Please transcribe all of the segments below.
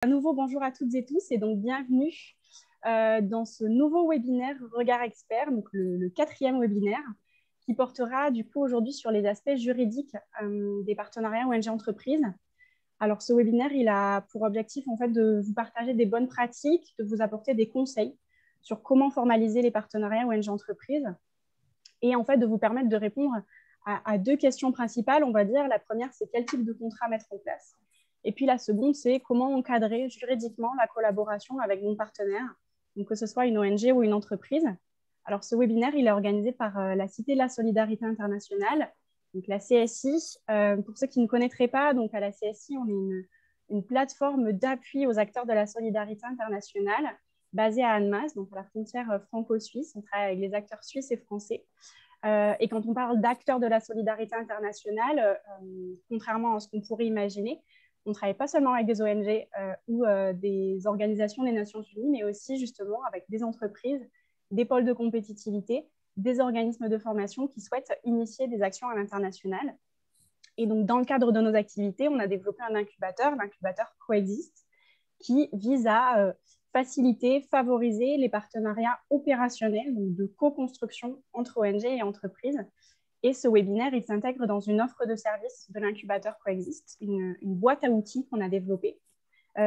À nouveau, bonjour à toutes et tous et donc bienvenue dans ce nouveau webinaire Regard Expert, donc le quatrième webinaire qui portera du coup aujourd'hui sur les aspects juridiques des partenariats ONG entreprises. Alors ce webinaire, il a pour objectif en fait de vous partager des bonnes pratiques, de vous apporter des conseils sur comment formaliser les partenariats ONG entreprises et en fait de vous permettre de répondre à deux questions principales, on va dire. La première, c'est quel type de contrat mettre en place. Et puis la seconde, c'est comment encadrer juridiquement la collaboration avec mon partenaire, donc que ce soit une ONG ou une entreprise. Alors ce webinaire, il est organisé par la Cité de la Solidarité Internationale, donc la CSI. Pour ceux qui ne connaîtraient pas, donc à la CSI, on est une plateforme d'appui aux acteurs de la solidarité internationale basée à Annemasse, donc à la frontière franco-suisse. On travaille avec les acteurs suisses et français. Et quand on parle d'acteurs de la solidarité internationale, contrairement à ce qu'on pourrait imaginer, on ne travaille pas seulement avec des ONG ou des organisations des Nations Unies, mais aussi justement avec des entreprises, des pôles de compétitivité, des organismes de formation qui souhaitent initier des actions à l'international. Et donc, dans le cadre de nos activités, on a développé un incubateur, l'incubateur Coexiste, qui vise à faciliter, favoriser les partenariats opérationnels, donc de co-construction entre ONG et entreprises. Et ce webinaire, il s'intègre dans une offre de service de l'incubateur Coexiste, une boîte à outils qu'on a développée,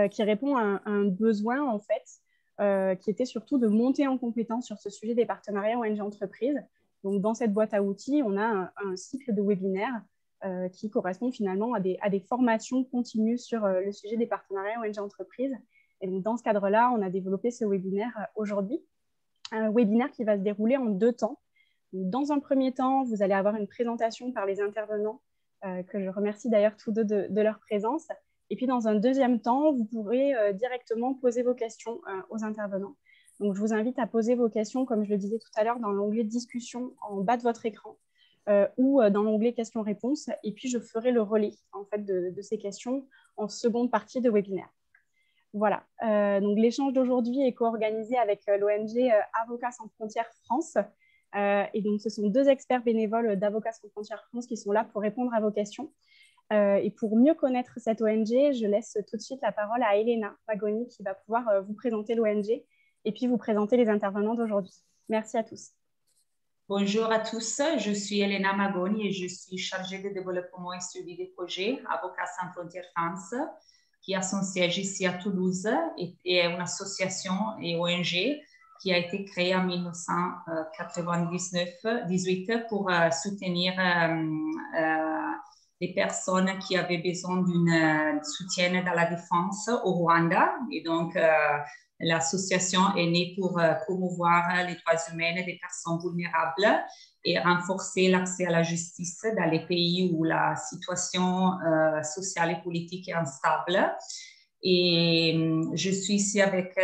qui répond à un besoin, en fait, qui était surtout de monter en compétence sur ce sujet des partenariats ONG-entreprises. Donc, dans cette boîte à outils, on a un cycle de webinaires qui correspond finalement à des formations continues sur le sujet des partenariats ONG-entreprises. Et donc, dans ce cadre-là, on a développé ce webinaire aujourd'hui, un webinaire qui va se dérouler en 2 temps. Dans un premier temps, vous allez avoir une présentation par les intervenants, que je remercie d'ailleurs tous deux de leur présence. Et puis, dans un deuxième temps, vous pourrez directement poser vos questions aux intervenants. Donc, je vous invite à poser vos questions, comme je le disais tout à l'heure, dans l'onglet discussion en bas de votre écran ou dans l'onglet questions-réponses. Et puis, je ferai le relais en fait, de ces questions en seconde partie de webinaire. Voilà, donc l'échange d'aujourd'hui est co-organisé avec l'ONG Avocats sans frontières France. Et donc, ce sont 2 experts bénévoles d'Avocats sans frontières France qui sont là pour répondre à vos questions. Et pour mieux connaître cette ONG, je laisse tout de suite la parole à Elena Magoni qui va pouvoir vous présenter l'ONG et puis vous présenter les intervenants d'aujourd'hui. Merci à tous. Bonjour à tous, je suis Elena Magoni et je suis chargée de développement et suivi des projets Avocats sans frontières France, qui a son siège ici à Toulouse et est une association et ONG qui a été créée en 1998 pour soutenir les personnes qui avaient besoin d'un soutien dans la défense au Rwanda. Et donc, l'association est née pour promouvoir les droits humains des personnes vulnérables et renforcer l'accès à la justice dans les pays où la situation sociale et politique est instable. Et je suis ici avec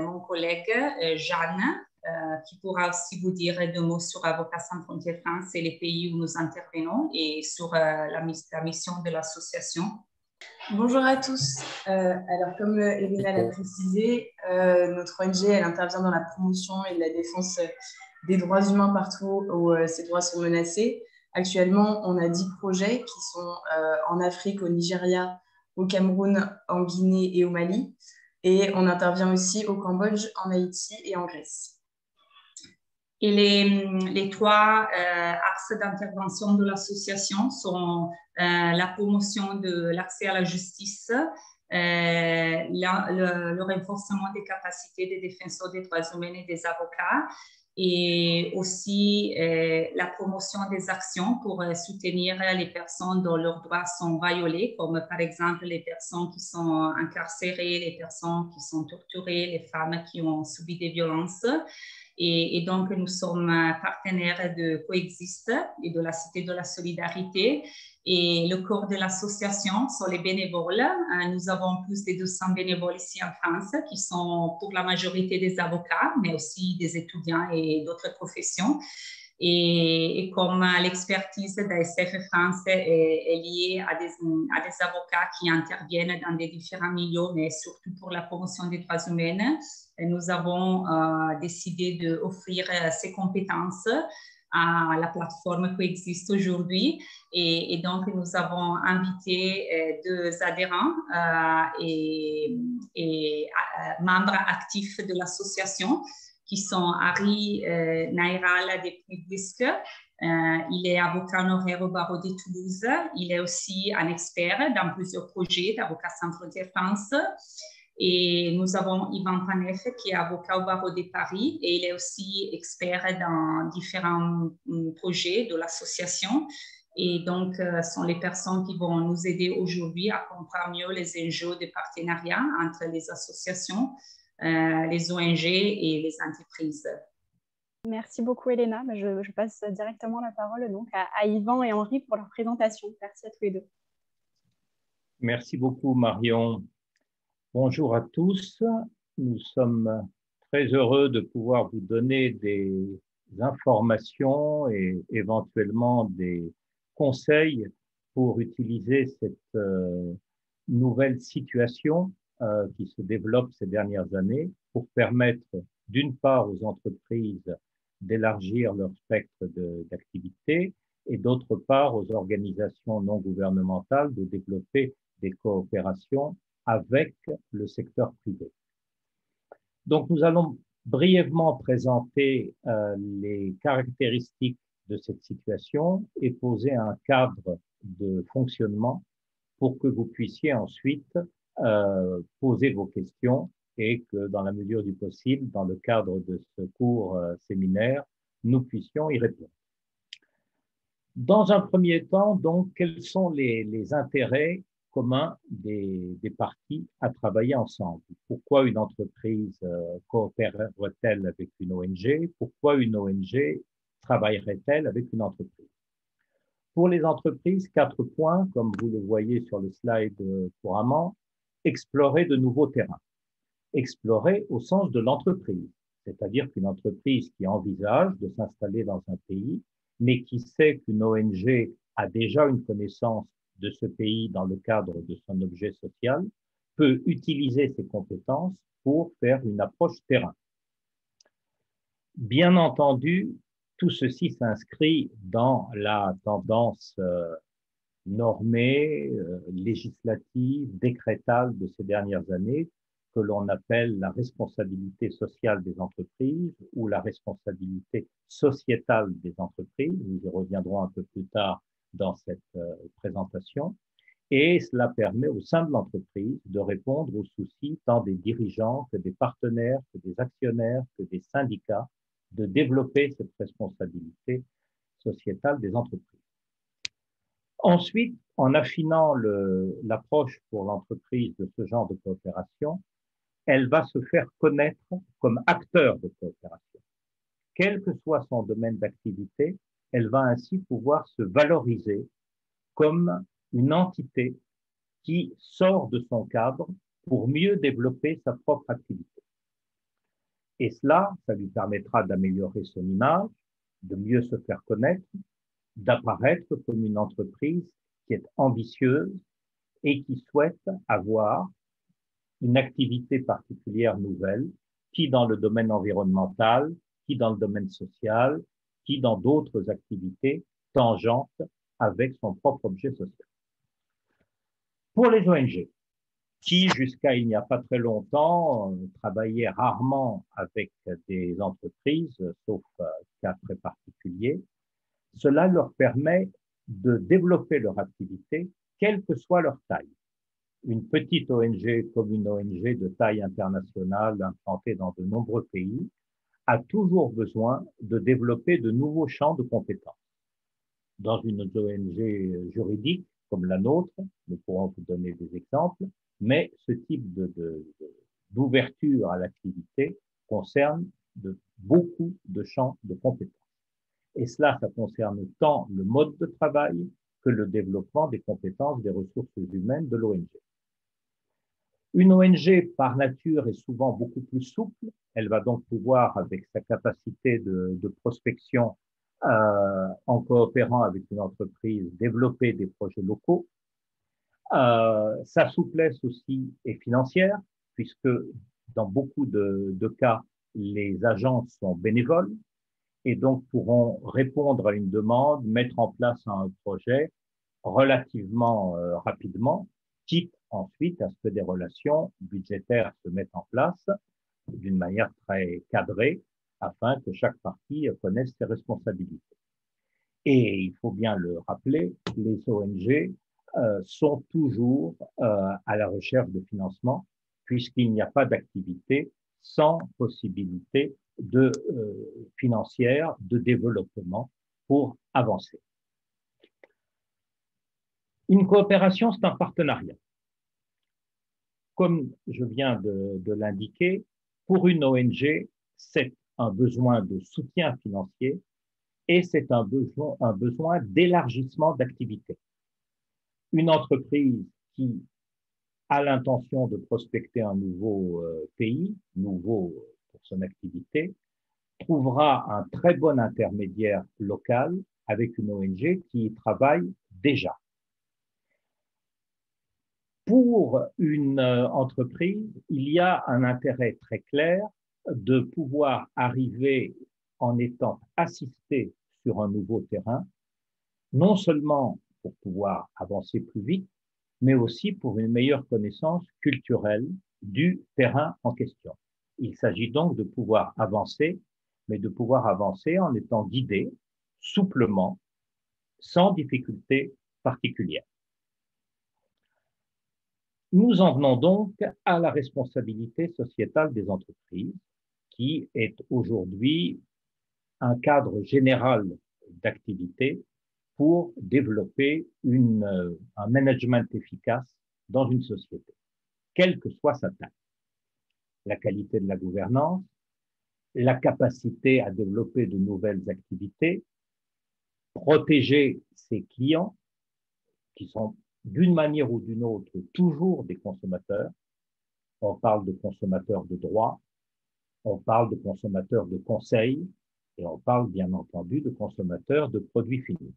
mon collègue Jeanne, qui pourra aussi vous dire 2 mots sur Avocats sans frontières France et les pays où nous intervenons et sur la mission de l'association. Bonjour à tous. Alors, comme Elena l'a précisé, notre ONG, elle intervient dans la promotion et la défense des droits humains partout où ces droits sont menacés. Actuellement, on a 10 projets qui sont en Afrique, au Nigeria, au Cameroun, en Guinée et au Mali. Et on intervient aussi au Cambodge, en Haïti et en Grèce. Et les 3 axes d'intervention de l'association sont la promotion de l'accès à la justice, le renforcement des capacités des défenseurs des droits humains et des avocats, et aussi la promotion des actions pour soutenir les personnes dont leurs droits sont violés, comme par exemple les personnes qui sont incarcérées, les personnes qui sont torturées, les femmes qui ont subi des violences. Et donc, nous sommes partenaires de Coexiste et de la Cité de la Solidarité. Et le corps de l'association sont les bénévoles. Nous avons plus de 200 bénévoles ici en France qui sont pour la majorité des avocats, mais aussi des étudiants et d'autres professions. Et comme l'expertise d'ASF France est liée à des avocats qui interviennent dans des différents milieux, mais surtout pour la promotion des droits humains, nous avons décidé d'offrir ces compétences à la plateforme qui existe aujourd'hui. Et donc, nous avons invité deux adhérents et membres actifs de l'association qui sont Harry Nairal des Publisques. Il est avocat honoraire au barreau de Toulouse. Il est aussi un expert dans plusieurs projets d'Avocats sans frontières France. Et nous avons Yvan Panef, qui est avocat au barreau de Paris, et il est aussi expert dans différents projets de l'association. Et donc, ce sont les personnes qui vont nous aider aujourd'hui à comprendre mieux les enjeux de partenariat entre les associations, les ONG et les entreprises. Merci beaucoup, Elena. Je passe directement la parole donc, à Yvan et Henri pour leur présentation. Merci à tous les deux. Merci beaucoup, Marion. Bonjour à tous. Nous sommes très heureux de pouvoir vous donner des informations et éventuellement des conseils pour utiliser cette nouvelle situation qui se développe ces dernières années pour permettre d'une part aux entreprises d'élargir leur spectre d'activité et d'autre part aux organisations non gouvernementales de développer des coopérations avec le secteur privé. Donc, nous allons brièvement présenter les caractéristiques de cette situation et poser un cadre de fonctionnement pour que vous puissiez ensuite poser vos questions et que, dans la mesure du possible, dans le cadre de ce court séminaire, nous puissions y répondre. Dans un premier temps, donc, quels sont les intérêts communs des parties à travailler ensemble? Pourquoi une entreprise coopérerait-elle avec une ONG? Pourquoi une ONG travaillerait-elle avec une entreprise? Pour les entreprises, 4 points, comme vous le voyez sur le slide couramment. Explorer de nouveaux terrains. Explorer au sens de l'entreprise, c'est-à-dire qu'une entreprise qui envisage de s'installer dans un pays, mais qui sait qu'une ONG a déjà une connaissance de ce pays dans le cadre de son objet social, peut utiliser ses compétences pour faire une approche terrain. Bien entendu, tout ceci s'inscrit dans la tendance normée, législative, décrétale de ces dernières années, que l'on appelle la responsabilité sociale des entreprises ou la responsabilité sociétale des entreprises. Nous y reviendrons un peu plus tard dans cette présentation. Et cela permet au sein de l'entreprise de répondre aux soucis tant des dirigeants que des partenaires, que des actionnaires, que des syndicats, de développer cette responsabilité sociétale des entreprises. Ensuite, en affinant l'approche pour l'entreprise de ce genre de coopération, elle va se faire connaître comme acteur de coopération. Quel que soit son domaine d'activité, elle va ainsi pouvoir se valoriser comme une entité qui sort de son cadre pour mieux développer sa propre activité. Et cela, ça lui permettra d'améliorer son image, de mieux se faire connaître, d'apparaître comme une entreprise qui est ambitieuse et qui souhaite avoir une activité particulière nouvelle, qui dans le domaine environnemental, qui dans le domaine social, qui dans d'autres activités tangentes avec son propre objet social. Pour les ONG, qui jusqu'à il n'y a pas très longtemps travaillaient rarement avec des entreprises, sauf cas très particuliers, cela leur permet de développer leur activité, quelle que soit leur taille. Une petite ONG comme une ONG de taille internationale implantée dans de nombreux pays a toujours besoin de développer de nouveaux champs de compétences. Dans une ONG juridique comme la nôtre, nous pourrons vous donner des exemples, mais ce type d'ouverture à l'activité concerne beaucoup de champs de compétences. Et cela, ça concerne tant le mode de travail que le développement des compétences des ressources humaines de l'ONG. Une ONG, par nature, est souvent beaucoup plus souple. Elle va donc pouvoir, avec sa capacité de prospection, en coopérant avec une entreprise, développer des projets locaux. Sa souplesse aussi est financière, puisque dans beaucoup de cas, les agences sont bénévoles et donc pourront répondre à une demande, mettre en place un projet relativement rapidement, quitte ensuite à ce que des relations budgétaires se mettent en place d'une manière très cadrée afin que chaque partie connaisse ses responsabilités. Et il faut bien le rappeler, les ONG sont toujours à la recherche de financement puisqu'il n'y a pas d'activité sans possibilité financière de développement pour avancer. Une coopération, c'est un partenariat. Comme je viens de l'indiquer, pour une ONG, c'est un besoin de soutien financier et c'est un besoin d'élargissement d'activité. Une entreprise qui a l'intention de prospecter un nouveau pays, nouveau pour son activité, trouvera un très bon intermédiaire local avec une ONG qui y travaille déjà. Pour une entreprise, il y a un intérêt très clair de pouvoir arriver en étant assisté sur un nouveau terrain, non seulement pour pouvoir avancer plus vite, mais aussi pour une meilleure connaissance culturelle du terrain en question. Il s'agit donc de pouvoir avancer, mais de pouvoir avancer en étant guidé souplement, sans difficulté particulière. Nous en venons donc à la responsabilité sociétale des entreprises, qui est aujourd'hui un cadre général d'activité pour développer un management efficace dans une société, quelle que soit sa taille. La qualité de la gouvernance, la capacité à développer de nouvelles activités, protéger ses clients, qui sont d'une manière ou d'une autre toujours des consommateurs. On parle de consommateurs de droit, on parle de consommateurs de conseils, et on parle bien entendu de consommateurs de produits finis.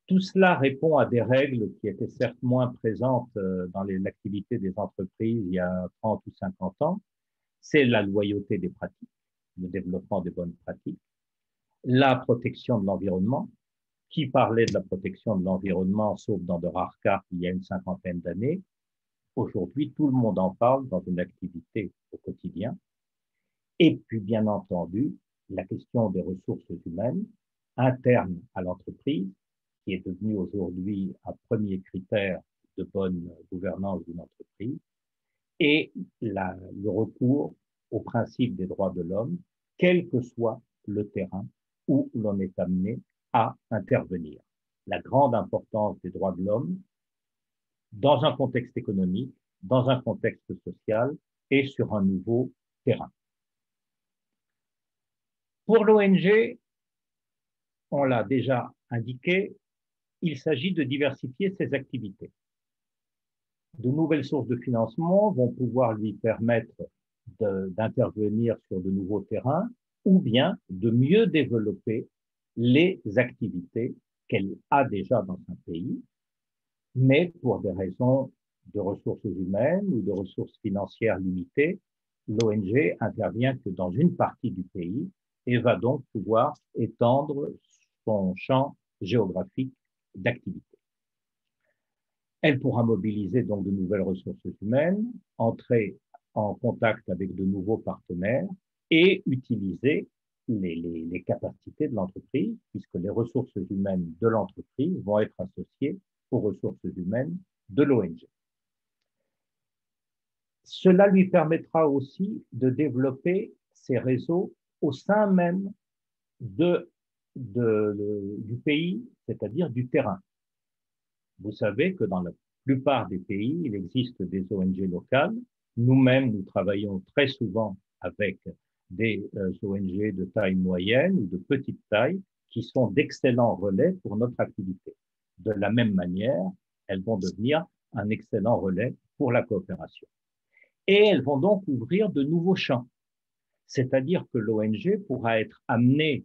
Tout cela répond à des règles qui étaient certes moins présentes dans l'activité des entreprises il y a 30 ou 50 ans. C'est la loyauté des pratiques, le développement des bonnes pratiques, la protection de l'environnement. Qui parlait de la protection de l'environnement, sauf dans de rares cas il y a une cinquantaine d'années? Aujourd'hui, tout le monde en parle dans une activité au quotidien. Et puis, bien entendu, la question des ressources humaines internes à l'entreprise, qui est devenue aujourd'hui un premier critère de bonne gouvernance d'une entreprise, et le recours au principe des droits de l'homme, quel que soit le terrain où l'on est amené à intervenir. La grande importance des droits de l'homme dans un contexte économique, dans un contexte social et sur un nouveau terrain. Pour l'ONG, on l'a déjà indiqué, il s'agit de diversifier ses activités. De nouvelles sources de financement vont pouvoir lui permettre d'intervenir sur de nouveaux terrains ou bien de mieux développer les activités qu'elle a déjà dans un pays, mais pour des raisons de ressources humaines ou de ressources financières limitées, l'ONG intervient que dans une partie du pays et va donc pouvoir étendre son champ géographique d'activité. Elle pourra mobiliser donc de nouvelles ressources humaines, entrer en contact avec de nouveaux partenaires et utiliser les capacités de l'entreprise, puisque les ressources humaines de l'entreprise vont être associées aux ressources humaines de l'ONG. Cela lui permettra aussi de développer ses réseaux au sein même du pays, c'est-à-dire du terrain. Vous savez que dans la plupart des pays, il existe des ONG locales. Nous-mêmes, nous travaillons très souvent avec des ONG de taille moyenne ou de petite taille qui sont d'excellents relais pour notre activité. De la même manière, elles vont devenir un excellent relais pour la coopération. Et elles vont donc ouvrir de nouveaux champs. C'est-à-dire que l'ONG pourra être amenée,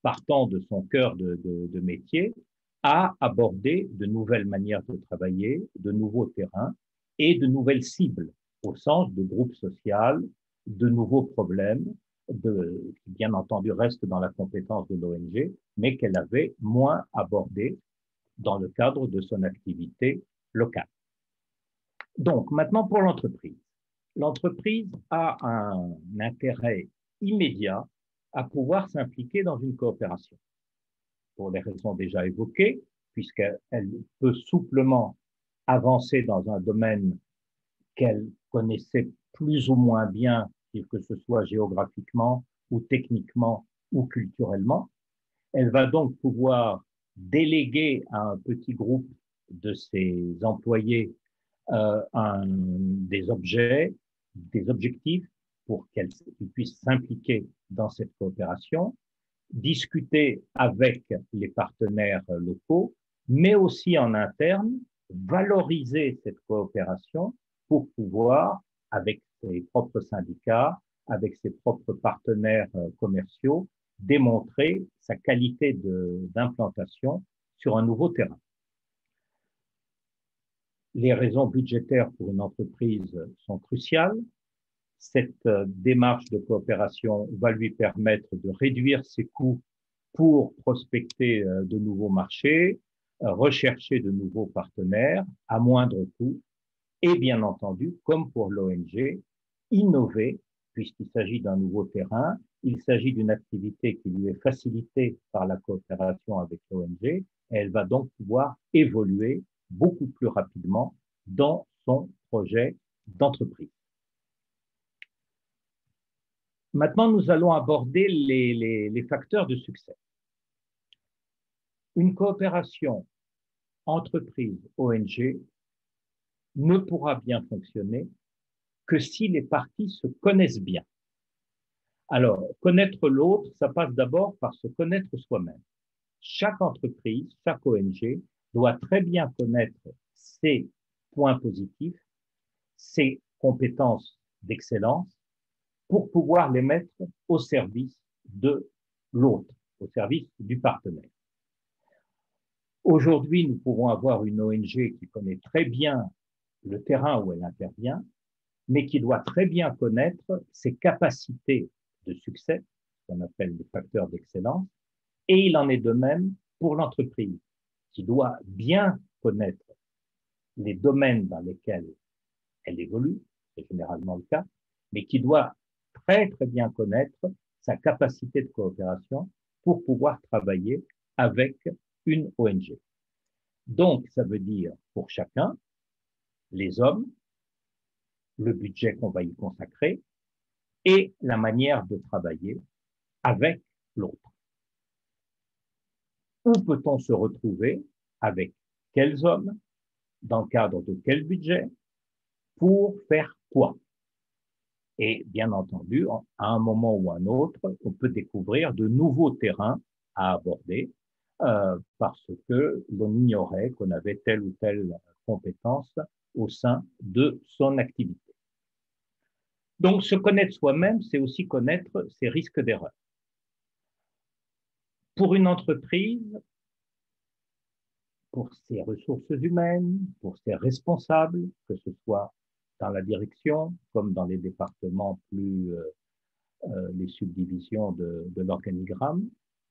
partant de son cœur de métier, à aborder de nouvelles manières de travailler, de nouveaux terrains et de nouvelles cibles au sens de groupes sociaux, de nouveaux problèmes, qui bien entendu reste dans la compétence de l'ONG, mais qu'elle avait moins abordé dans le cadre de son activité locale. Donc, maintenant pour l'entreprise. L'entreprise a un intérêt immédiat à pouvoir s'impliquer dans une coopération. Pour les raisons déjà évoquées, puisqu'elle peut souplement avancer dans un domaine qu'elle connaissait plus ou moins bien, que ce soit géographiquement ou techniquement ou culturellement. Elle va donc pouvoir déléguer à un petit groupe de ses employés des objets, des objectifs pour qu'ils puissent s'impliquer dans cette coopération, discuter avec les partenaires locaux, mais aussi en interne, valoriser cette coopération pour pouvoir, avec ses propres syndicats, avec ses propres partenaires commerciaux, démontrer sa qualité d'implantation sur un nouveau terrain. Les raisons budgétaires pour une entreprise sont cruciales. Cette démarche de coopération va lui permettre de réduire ses coûts pour prospecter de nouveaux marchés, rechercher de nouveaux partenaires à moindre coût et bien entendu, comme pour l'ONG, innover puisqu'il s'agit d'un nouveau terrain, il s'agit d'une activité qui lui est facilitée par la coopération avec l'ONG et elle va donc pouvoir évoluer beaucoup plus rapidement dans son projet d'entreprise. Maintenant, nous allons aborder les facteurs de succès. Une coopération entreprise-ONG ne pourra bien fonctionner que si les parties se connaissent bien. Alors, connaître l'autre, ça passe d'abord par se connaître soi-même. Chaque entreprise, chaque ONG doit très bien connaître ses points positifs, ses compétences d'excellence, pour pouvoir les mettre au service de l'autre, au service du partenaire. Aujourd'hui, nous pouvons avoir une ONG qui connaît très bien le terrain où elle intervient, mais qui doit très bien connaître ses capacités de succès, ce qu'on appelle les facteurs d'excellence, et il en est de même pour l'entreprise, qui doit bien connaître les domaines dans lesquels elle évolue, c'est généralement le cas, mais qui doit très très bien connaître sa capacité de coopération pour pouvoir travailler avec une ONG. Donc, ça veut dire pour chacun, les hommes, le budget qu'on va y consacrer et la manière de travailler avec l'autre. Où peut-on se retrouver avec quels hommes, dans le cadre de quel budget, pour faire quoi? Et bien entendu, à un moment ou à un autre, on peut découvrir de nouveaux terrains à aborder parce que l'on ignorait qu'on avait telle ou telle compétence au sein de son activité. Donc, se connaître soi-même, c'est aussi connaître ses risques d'erreur. Pour une entreprise, pour ses ressources humaines, pour ses responsables, que ce soit dans la direction comme dans les départements plus les subdivisions de l'organigramme,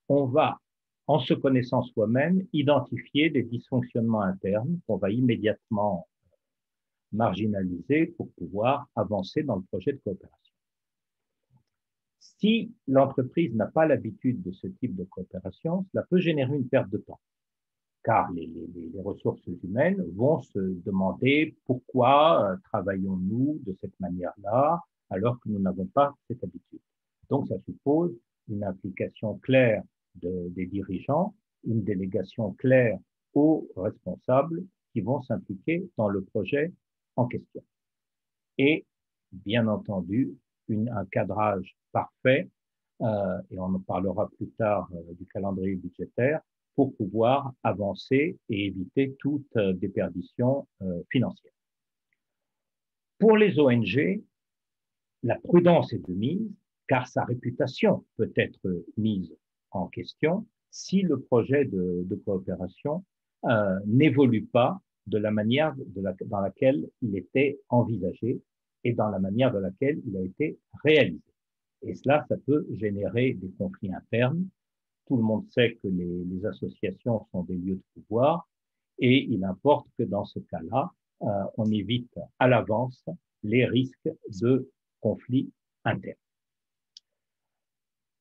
on va, en se connaissant soi-même, identifier des dysfonctionnements internes qu'on va immédiatement marginaliser pour pouvoir avancer dans le projet de coopération. Si l'entreprise n'a pas l'habitude de ce type de coopération, cela peut générer une perte de temps, car les ressources humaines vont se demander pourquoi travaillons-nous de cette manière-là alors que nous n'avons pas cette habitude. Donc, ça suppose une implication claire des dirigeants, une délégation claire aux responsables qui vont s'impliquer dans le projet en question. Et, bien entendu, un cadrage parfait, et on en parlera plus tard du calendrier budgétaire, pour pouvoir avancer et éviter toute déperdition financière. Pour les ONG, la prudence est de mise, car sa réputation peut être mise en question si le projet de coopération n'évolue pas de la manière dans laquelle il était envisagé et dans la manière dans laquelle il a été réalisé. Et cela, ça peut générer des conflits internes. Tout le monde sait que les associations sont des lieux de pouvoir et il importe que dans ce cas-là, on évite à l'avance les risques de conflits internes.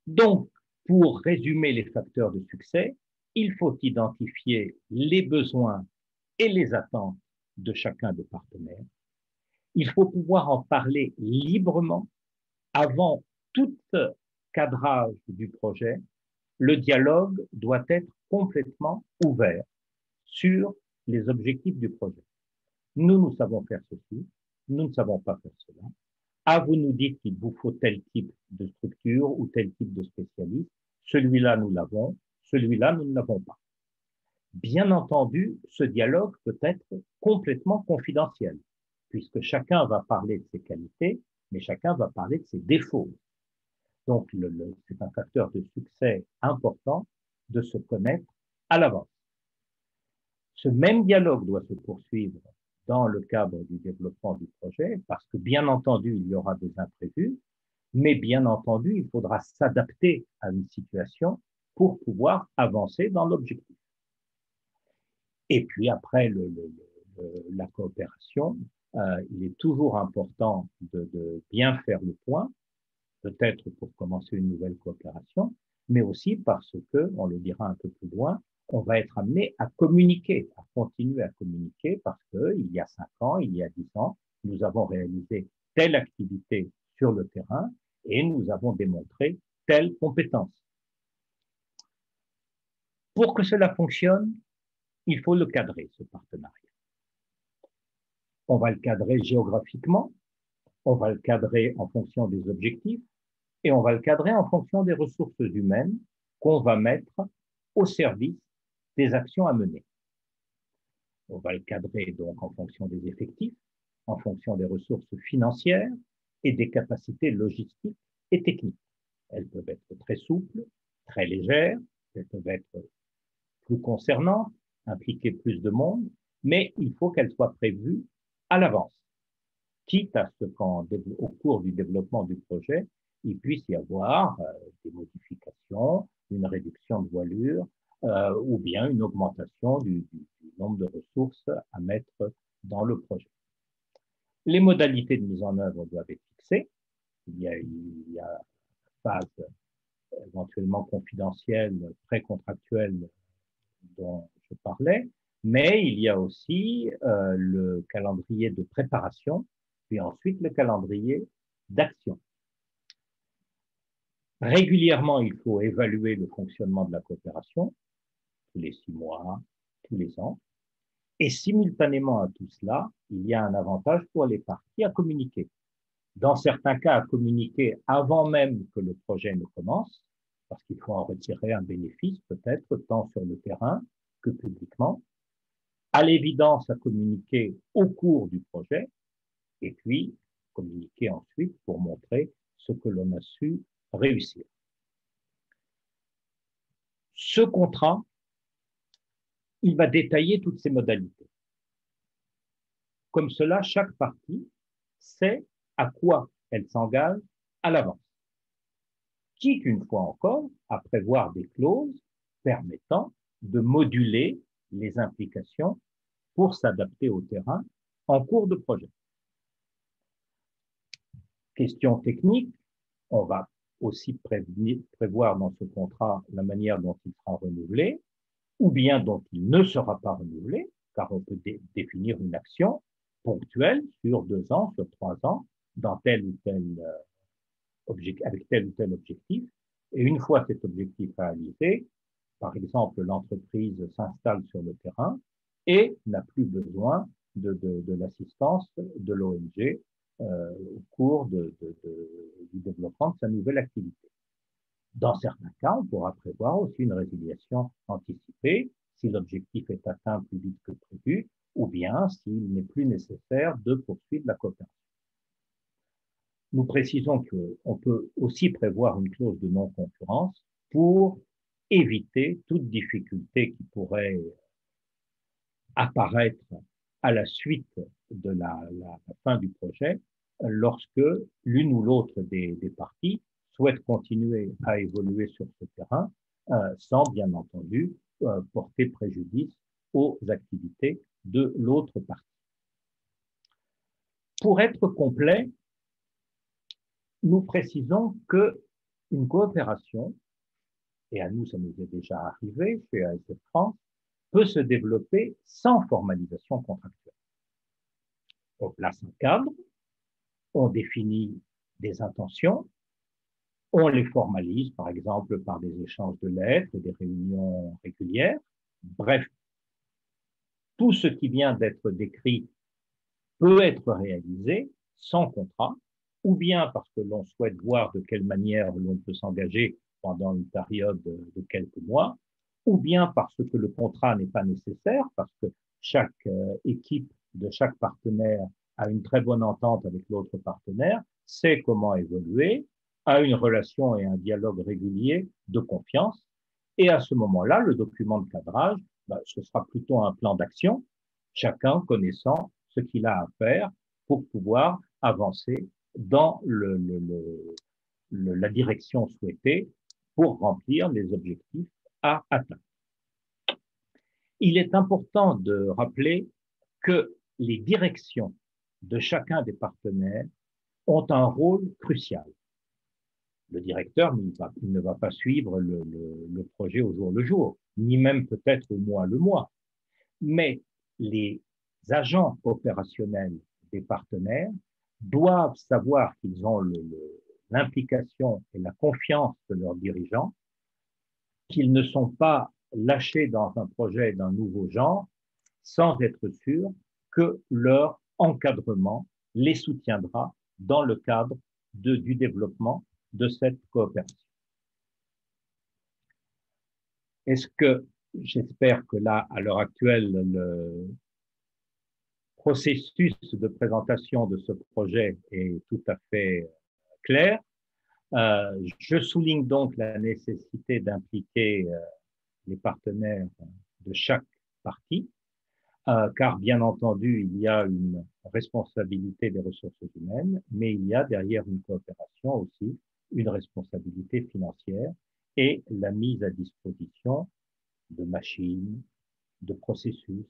Donc, pour résumer les facteurs de succès, il faut identifier les besoins et les attentes de chacun des partenaires. Il faut pouvoir en parler librement avant tout cadrage du projet. Le dialogue doit être complètement ouvert sur les objectifs du projet. Nous savons faire ceci, nous ne savons pas faire cela. Ah, vous nous dites qu'il vous faut tel type de structure ou tel type de spécialiste. Celui-là, nous l'avons. Celui-là, nous ne l'avons pas. Bien entendu, ce dialogue peut être complètement confidentiel, puisque chacun va parler de ses qualités, mais chacun va parler de ses défauts. Donc, c'est un facteur de succès important de se connaître à l'avance. Ce même dialogue doit se poursuivre dans le cadre du développement du projet, parce que bien entendu, il y aura des imprévus, mais bien entendu, il faudra s'adapter à une situation pour pouvoir avancer dans l'objectif. Et puis après la coopération, il est toujours important de bien faire le point, peut-être pour commencer une nouvelle coopération, mais aussi parce que, on le dira un peu plus loin, on va être amené à communiquer, à continuer à communiquer parce qu'il y a 5 ans, il y a 10 ans, nous avons réalisé telle activité sur le terrain et nous avons démontré telle compétence. Pour que cela fonctionne, il faut le cadrer, ce partenariat. On va le cadrer géographiquement, on va le cadrer en fonction des objectifs et on va le cadrer en fonction des ressources humaines qu'on va mettre au service des actions à mener. On va le cadrer donc en fonction des effectifs, en fonction des ressources financières et des capacités logistiques et techniques. Elles peuvent être très souples, très légères, elles peuvent être plus concernantes, impliquer plus de monde, mais il faut qu'elles soient prévues à l'avance, quitte à ce qu'au cours du développement du projet, il puisse y avoir des modifications, une réduction de voilure, ou bien une augmentation du nombre de ressources à mettre dans le projet. Les modalités de mise en œuvre doivent être fixées. Il y a une phase éventuellement confidentielle, précontractuelle dont je parlais, mais il y a aussi le calendrier de préparation, puis ensuite le calendrier d'action. Régulièrement, il faut évaluer le fonctionnement de la coopération, tous les 6 mois, tous les ans. Et simultanément à tout cela, il y a un avantage pour les parties à communiquer. Dans certains cas, à communiquer avant même que le projet ne commence, parce qu'il faut en retirer un bénéfice peut-être tant sur le terrain que publiquement. À l'évidence, à communiquer au cours du projet, et puis communiquer ensuite pour montrer ce que l'on a su réussir. Ce contrat, il va détailler toutes ces modalités. Comme cela, chaque partie sait à quoi elle s'engage à l'avance. Quitte une fois encore à prévoir des clauses permettant de moduler les implications pour s'adapter au terrain en cours de projet. Question technique, on va aussi prévoir dans ce contrat la manière dont il sera renouvelé, ou bien dont il ne sera pas renouvelé, car on peut définir une action ponctuelle sur 2 ans, sur 3 ans, dans tel ou tel avec tel ou tel objectif. Et une fois cet objectif réalisé, par exemple, l'entreprise s'installe sur le terrain et n'a plus besoin de l'assistance de l'ONG au cours du développement de sa nouvelle activité. Dans certains cas, on pourra prévoir aussi une résiliation anticipée si l'objectif est atteint plus vite que prévu ou bien s'il n'est plus nécessaire de poursuivre la coopération. Nous précisons qu'on peut aussi prévoir une clause de non-concurrence pour éviter toute difficulté qui pourrait apparaître à la suite de la fin du projet lorsque l'une ou l'autre des parties souhaitent continuer à évoluer sur ce terrain sans, bien entendu, porter préjudice aux activités de l'autre partie. Pour être complet, nous précisons qu'une coopération, et à nous ça nous est déjà arrivé chez ASF France, peut se développer sans formalisation contractuelle. On place un cadre, on définit des intentions, on les formalise, par exemple, par des échanges de lettres et des réunions régulières. Bref, tout ce qui vient d'être décrit peut être réalisé sans contrat, ou bien parce que l'on souhaite voir de quelle manière l'on peut s'engager pendant une période de quelques mois, ou bien parce que le contrat n'est pas nécessaire, parce que chaque équipe de chaque partenaire a une très bonne entente avec l'autre partenaire, sait comment évoluer, a une relation et un dialogue régulier de confiance, et à ce moment-là, le document de cadrage, ce sera plutôt un plan d'action, chacun connaissant ce qu'il a à faire pour pouvoir avancer dans la direction souhaitée pour remplir les objectifs à atteindre. Il est important de rappeler que les directions de chacun des partenaires ont un rôle crucial. Le directeur ne va pas suivre le projet au jour le jour, ni même peut-être au mois le mois. Mais les agents opérationnels des partenaires doivent savoir qu'ils ont l'implication et la confiance de leurs dirigeants, qu'ils ne sont pas lâchés dans un projet d'un nouveau genre sans être sûrs que leur encadrement les soutiendra dans le cadre du développement de cette coopération. J'espère que là, à l'heure actuelle, le processus de présentation de ce projet est tout à fait clair. Je souligne donc la nécessité d'impliquer les partenaires de chaque partie, car bien entendu, il y a une responsabilité des ressources humaines, mais il y a derrière une coopération aussi une responsabilité financière et la mise à disposition de machines, de processus,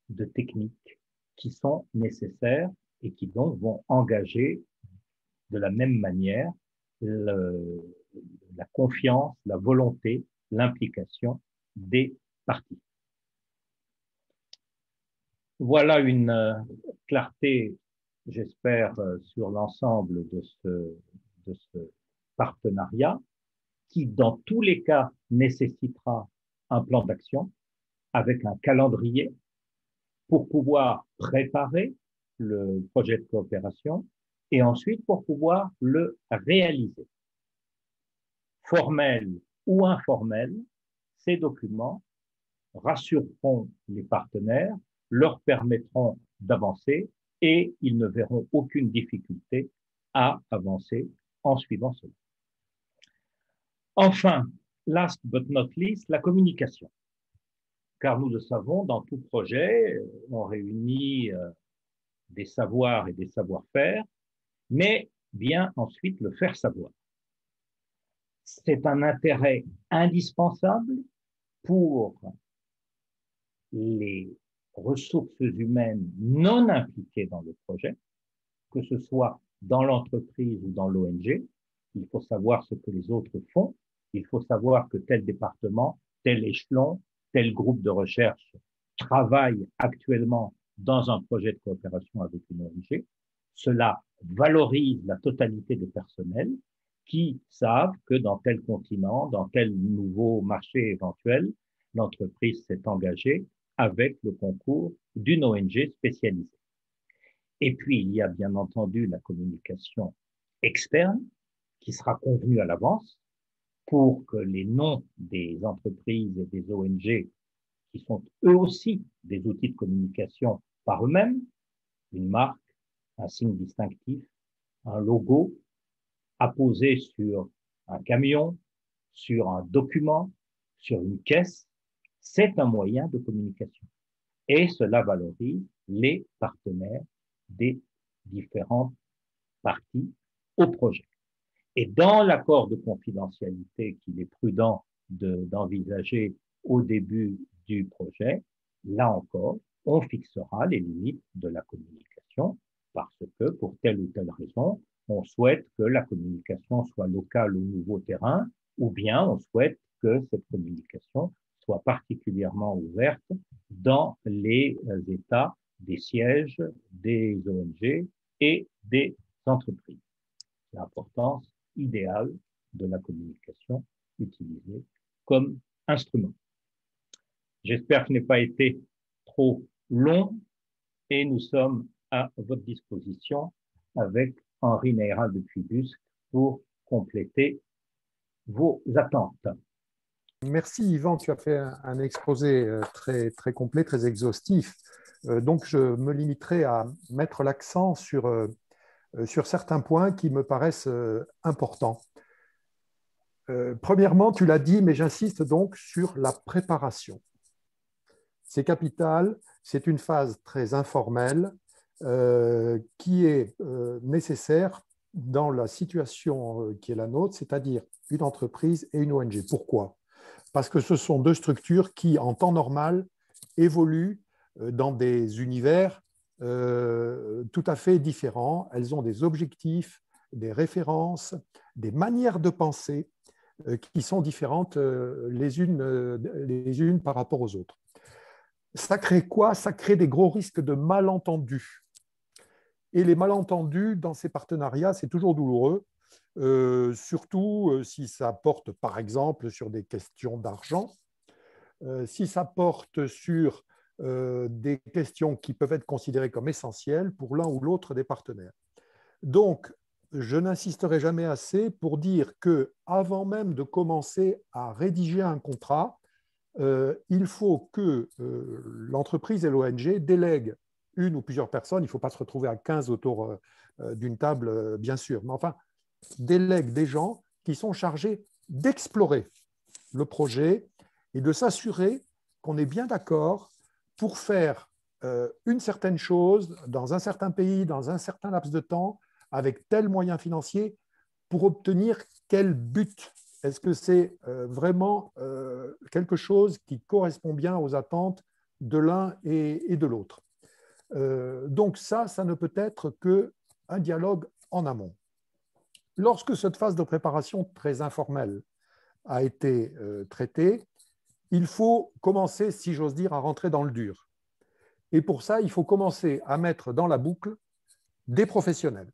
de techniques qui sont nécessaires et qui donc vont engager de la même manière la confiance, la volonté, l'implication des parties. Voilà une clarté, j'espère, sur l'ensemble de ce partenariat qui, dans tous les cas, nécessitera un plan d'action avec un calendrier pour pouvoir préparer le projet de coopération et ensuite pour pouvoir le réaliser. Formel ou informel, ces documents rassureront les partenaires, leur permettront d'avancer et ils ne verront aucune difficulté à avancer en suivant cela. Enfin, last but not least, la communication. Car nous le savons, dans tout projet, on réunit des savoirs et des savoir-faire, mais bien ensuite le faire savoir. C'est un intérêt indispensable pour les ressources humaines non impliquées dans le projet, que ce soit dans l'entreprise ou dans l'ONG. Il faut savoir ce que les autres font. Il faut savoir que tel département, tel échelon, tel groupe de recherche travaille actuellement dans un projet de coopération avec une ONG. Cela valorise la totalité des personnels qui savent que dans tel continent, dans tel nouveau marché éventuel, l'entreprise s'est engagée avec le concours d'une ONG spécialisée. Et puis, il y a bien entendu la communication externe qui sera convenue à l'avance pour que les noms des entreprises et des ONG, qui sont eux aussi des outils de communication par eux-mêmes, une marque, un signe distinctif, un logo, apposé sur un camion, sur un document, sur une caisse, c'est un moyen de communication. Et cela valorise les partenaires des différentes parties au projet. Et dans l'accord de confidentialité qu'il est prudent d'envisager au début du projet, là encore, on fixera les limites de la communication parce que, pour telle ou telle raison, on souhaite que la communication soit locale au nouveau terrain ou bien on souhaite que cette communication soit particulièrement ouverte dans les États des sièges des ONG et des entreprises. L'importance idéale de la communication utilisée comme instrument. J'espère que je n'ai pas été trop long et nous sommes à votre disposition avec Henri Neira de Puybusque pour compléter vos attentes. Merci Yvan, tu as fait un exposé très, très complet, très exhaustif. Donc je me limiterai à mettre l'accent sur certains points qui me paraissent importants. Premièrement, tu l'as dit, mais j'insiste donc sur la préparation. C'est capital, c'est une phase très informelle qui est nécessaire dans la situation qui est la nôtre, c'est-à-dire une entreprise et une ONG. Pourquoi? Parce que ce sont deux structures qui, en temps normal, évoluent dans des univers tout à fait différents. Elles ont des objectifs, des références, des manières de penser qui sont différentes les unes par rapport aux autres. Ça crée quoi? Ça crée des gros risques de malentendus. Et les malentendus dans ces partenariats, c'est toujours douloureux, surtout si ça porte, par exemple, sur des questions d'argent, si ça porte sur des questions qui peuvent être considérées comme essentielles pour l'un ou l'autre des partenaires. Donc, je n'insisterai jamais assez pour dire qu'avant même de commencer à rédiger un contrat, il faut que l'entreprise et l'ONG délèguent une ou plusieurs personnes, il ne faut pas se retrouver à 15 autour d'une table, bien sûr, mais enfin, délèguent des gens qui sont chargés d'explorer le projet et de s'assurer qu'on est bien d'accord pour faire une certaine chose dans un certain pays, dans un certain laps de temps, avec tel moyen financier, pour obtenir quel but. Est-ce que c'est vraiment quelque chose qui correspond bien aux attentes de l'un et de l'autre? Donc ça ne peut être qu'un dialogue en amont. Lorsque cette phase de préparation très informelle a été traitée, il faut commencer, si j'ose dire, à rentrer dans le dur. Et pour ça, il faut commencer à mettre dans la boucle des professionnels.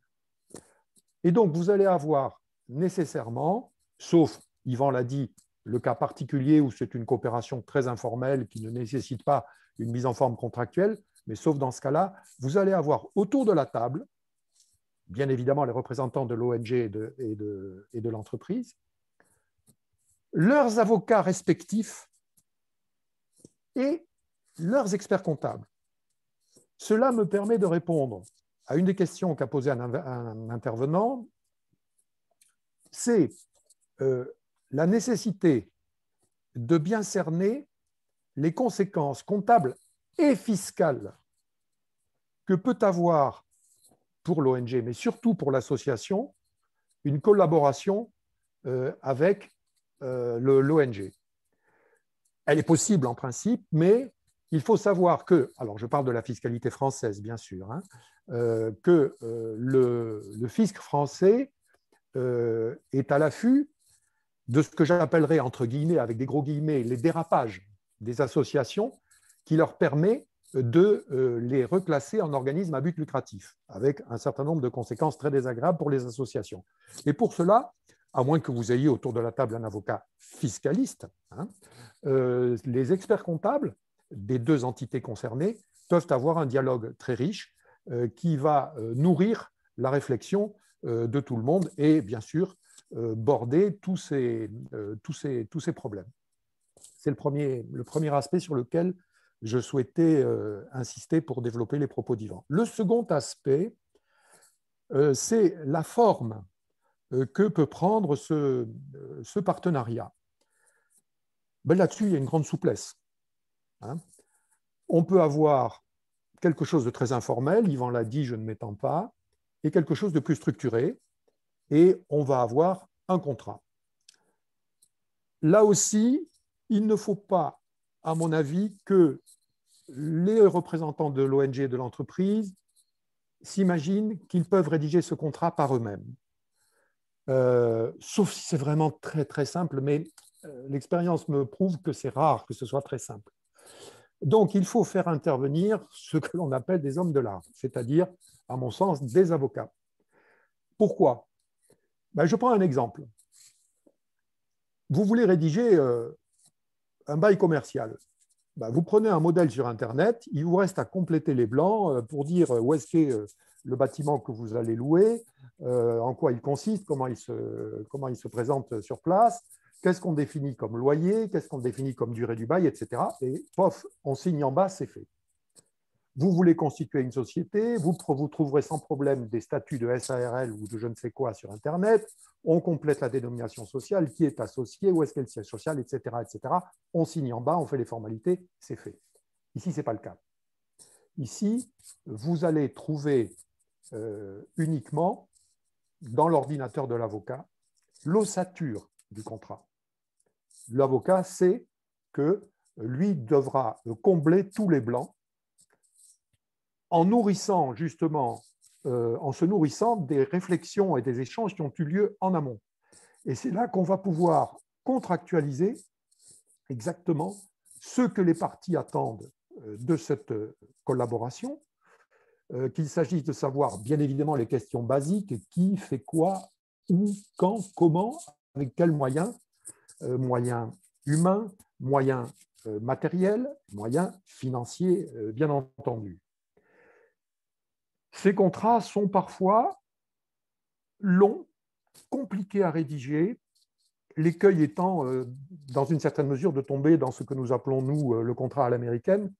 Et donc, vous allez avoir nécessairement, sauf, Yvan l'a dit, le cas particulier où c'est une coopération très informelle qui ne nécessite pas une mise en forme contractuelle, mais sauf dans ce cas-là, vous allez avoir autour de la table, bien évidemment les représentants de l'ONG et de l'entreprise, leurs avocats respectifs et leurs experts comptables. Cela me permet de répondre à une des questions qu'a posée un intervenant, c'est la nécessité de bien cerner les conséquences comptables et fiscales que peut avoir pour l'ONG, mais surtout pour l'association, une collaboration avec l'ONG. Elle est possible en principe, mais il faut savoir que, alors je parle de la fiscalité française bien sûr, hein, que le fisc français est à l'affût de ce que j'appellerais, entre guillemets, avec des gros guillemets, les dérapages des associations qui leur permet de les reclasser en organismes à but lucratif, avec un certain nombre de conséquences très désagréables pour les associations. Et pour cela, à moins que vous ayez autour de la table un avocat fiscaliste, hein, les experts comptables des deux entités concernées peuvent avoir un dialogue très riche qui va nourrir la réflexion de tout le monde et bien sûr border tous ces problèmes. C'est le premier aspect sur lequel je souhaitais insister pour développer les propos d'Yvan. Le second aspect, c'est la forme que peut prendre ce partenariat. Ben là-dessus, il y a une grande souplesse. Hein. On peut avoir quelque chose de très informel, Yvan l'a dit, je ne m'étends pas, et quelque chose de plus structuré. et on va avoir un contrat. Là aussi, il ne faut pas, à mon avis, que les représentants de l'ONG et de l'entreprise s'imaginent qu'ils peuvent rédiger ce contrat par eux-mêmes. Sauf si c'est vraiment très, très simple, mais l'expérience me prouve que c'est rare que ce soit très simple. Donc, il faut faire intervenir ce que l'on appelle des hommes de l'art, c'est-à-dire, à mon sens, des avocats. Pourquoi? Ben, je prends un exemple. Vous voulez rédiger un bail commercial. Ben, vous prenez un modèle sur Internet, il vous reste à compléter les blancs pour dire où est-ce qu'est le bâtiment que vous allez louer, en quoi il consiste, comment il se présente sur place, qu'est-ce qu'on définit comme loyer, qu'est-ce qu'on définit comme durée du bail, etc. Et pof, on signe en bas, c'est fait. Vous voulez constituer une société, vous trouverez sans problème des statuts de SARL ou de je ne sais quoi sur Internet, on complète la dénomination sociale, qui est associé, où est-ce qu'est le siège social, etc., etc. On signe en bas, on fait les formalités, c'est fait. Ici, ce n'est pas le cas. Ici, vous allez trouver uniquement dans l'ordinateur de l'avocat l'ossature du contrat. L'avocat sait que lui devra combler tous les blancs en nourrissant justement, en se nourrissant des réflexions et des échanges qui ont eu lieu en amont. Et c'est là qu'on va pouvoir contractualiser exactement ce que les parties attendent de cette collaboration, qu'il s'agisse de savoir bien évidemment les questions basiques, qui fait quoi, où, quand, comment, avec quels moyens, moyens humains, moyens matériels, moyens financiers, bien entendu. Ces contrats sont parfois longs, compliqués à rédiger, l'écueil étant, dans une certaine mesure, de tomber dans ce que nous appelons, nous, le contrat à l'américaine,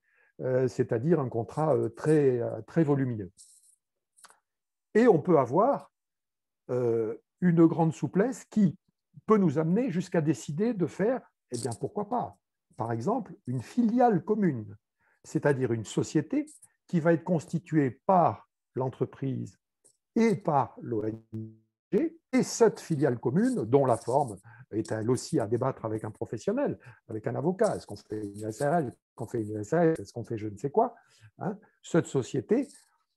c'est-à-dire un contrat très, très volumineux. Et on peut avoir une grande souplesse qui peut nous amener jusqu'à décider de faire, eh bien, pourquoi pas, par exemple, une filiale commune, c'est-à-dire une société qui va être constituée par l'entreprise et par l'ONG, et cette filiale commune, dont la forme est elle aussi à débattre avec un professionnel, avec un avocat. Est-ce qu'on fait une SARL, est-ce qu'on fait une SAS, est-ce qu'on fait je ne sais quoi, hein, cette société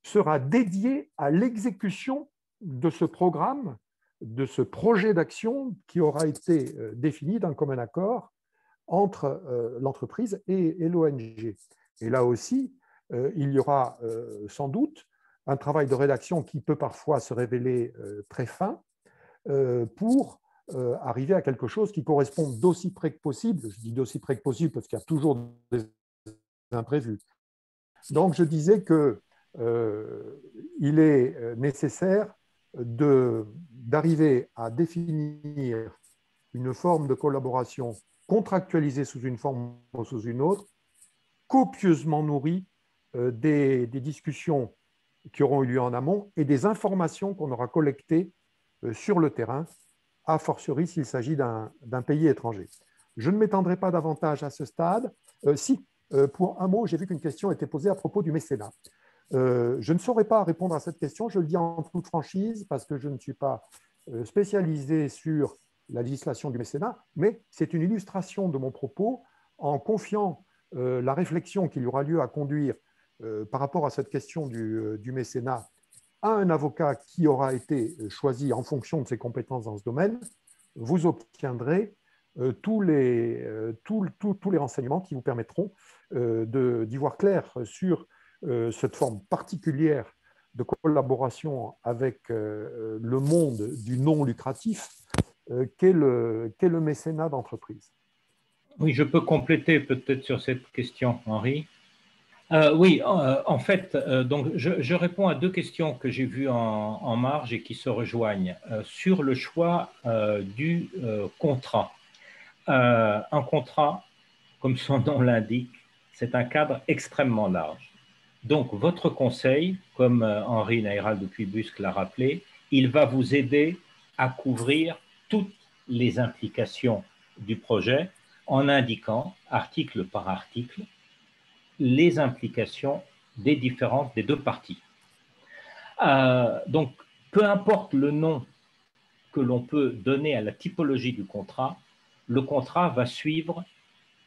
sera dédiée à l'exécution de ce programme, de ce projet d'action qui aura été défini d'un commun accord entre l'entreprise et l'ONG. Et là aussi, il y aura sans doute un travail de rédaction qui peut parfois se révéler très fin pour arriver à quelque chose qui corresponde d'aussi près que possible. Je dis d'aussi près que possible parce qu'il y a toujours des imprévus. Donc, je disais qu'il est nécessaire d'arriver à définir une forme de collaboration contractualisée sous une forme ou sous une autre, copieusement nourrie des discussions qui auront eu lieu en amont et des informations qu'on aura collectées sur le terrain, a fortiori s'il s'agit d'un pays étranger. Je ne m'étendrai pas davantage à ce stade. Pour un mot, j'ai vu qu'une question était posée à propos du mécénat. Je ne saurais pas répondre à cette question, je le dis en toute franchise, parce que je ne suis pas spécialisé sur la législation du mécénat, mais c'est une illustration de mon propos en confiant la réflexion qu'il y aura lieu à conduire par rapport à cette question du mécénat à un avocat qui aura été choisi en fonction de ses compétences dans ce domaine. Vous obtiendrez tous les renseignements qui vous permettront d'y voir clair sur cette forme particulière de collaboration avec le monde du non lucratif qu'est le mécénat d'entreprise. Oui, je peux compléter peut-être sur cette question, Henri. Oui, en fait, donc je réponds à deux questions que j'ai vues en marge et qui se rejoignent. Sur le choix du contrat. Un contrat, comme son nom l'indique, c'est un cadre extrêmement large. Donc, votre conseil, comme Henri Naïral de Puybusque l'a rappelé, il va vous aider à couvrir toutes les implications du projet en indiquant, article par article, les implications des deux parties. Donc, peu importe le nom que l'on peut donner à la typologie du contrat, le contrat va suivre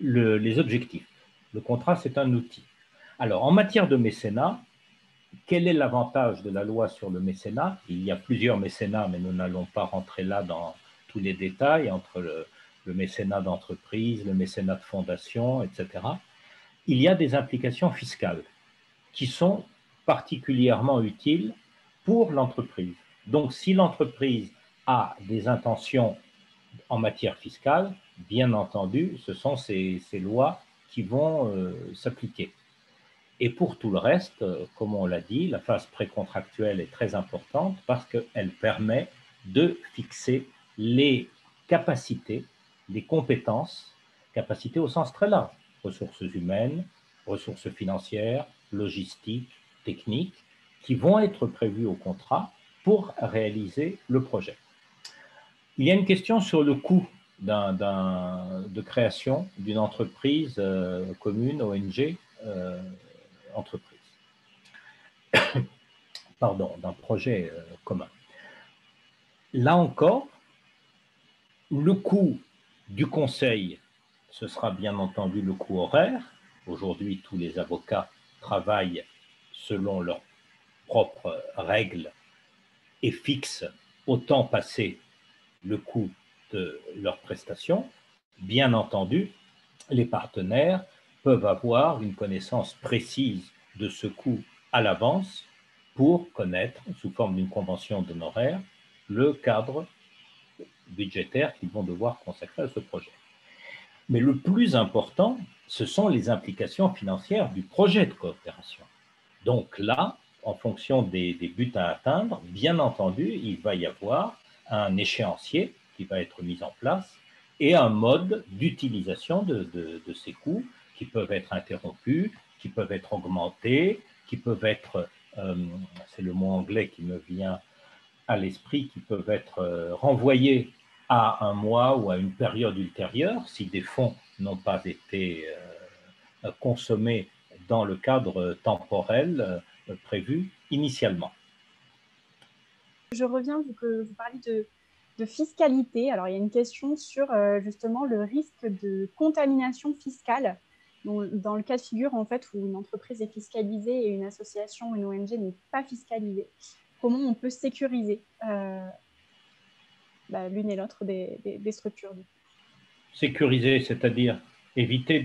les objectifs. Le contrat, c'est un outil. Alors, en matière de mécénat, quel est l'avantage de la loi sur le mécénat? Il y a plusieurs mécénats, mais nous n'allons pas rentrer là dans tous les détails, entre le mécénat d'entreprise, le mécénat de fondation, etc. Il y a des implications fiscales qui sont particulièrement utiles pour l'entreprise. Donc, si l'entreprise a des intentions en matière fiscale, bien entendu, ce sont ces lois qui vont s'appliquer. Et pour tout le reste, comme on l'a dit, la phase précontractuelle est très importante parce qu'elle permet de fixer les capacités, les compétences, capacités au sens très large, ressources humaines, ressources financières, logistiques, techniques, qui vont être prévues au contrat pour réaliser le projet. Il y a une question sur le coût de création d'une entreprise commune, ONG, entreprise. Pardon, d'un projet commun. Là encore, le coût du conseil, ce sera bien entendu le coût horaire. Aujourd'hui, tous les avocats travaillent selon leurs propres règles et fixent au temps passé le coût de leurs prestations. Bien entendu, les partenaires peuvent avoir une connaissance précise de ce coût à l'avance pour connaître, sous forme d'une convention d'honoraires, le cadre budgétaire qu'ils vont devoir consacrer à ce projet. Mais le plus important, ce sont les implications financières du projet de coopération. Donc là, en fonction des buts à atteindre, bien entendu, il va y avoir un échéancier qui va être mis en place et un mode d'utilisation de ces coûts qui peuvent être interrompus, qui peuvent être augmentés, qui peuvent être, c'est le mot anglais qui me vient à l'esprit, qui peuvent être renvoyés à un mois ou à une période ultérieure si des fonds n'ont pas été consommés dans le cadre temporel prévu initialement. Je reviens, vu que vous parlez de fiscalité. Alors, il y a une question sur justement le risque de contamination fiscale. Donc, dans le cas de figure en fait, où une entreprise est fiscalisée et une association, une ONG n'est pas fiscalisée, comment on peut sécuriser l'une et l'autre des structures? Sécuriser, c'est-à-dire éviter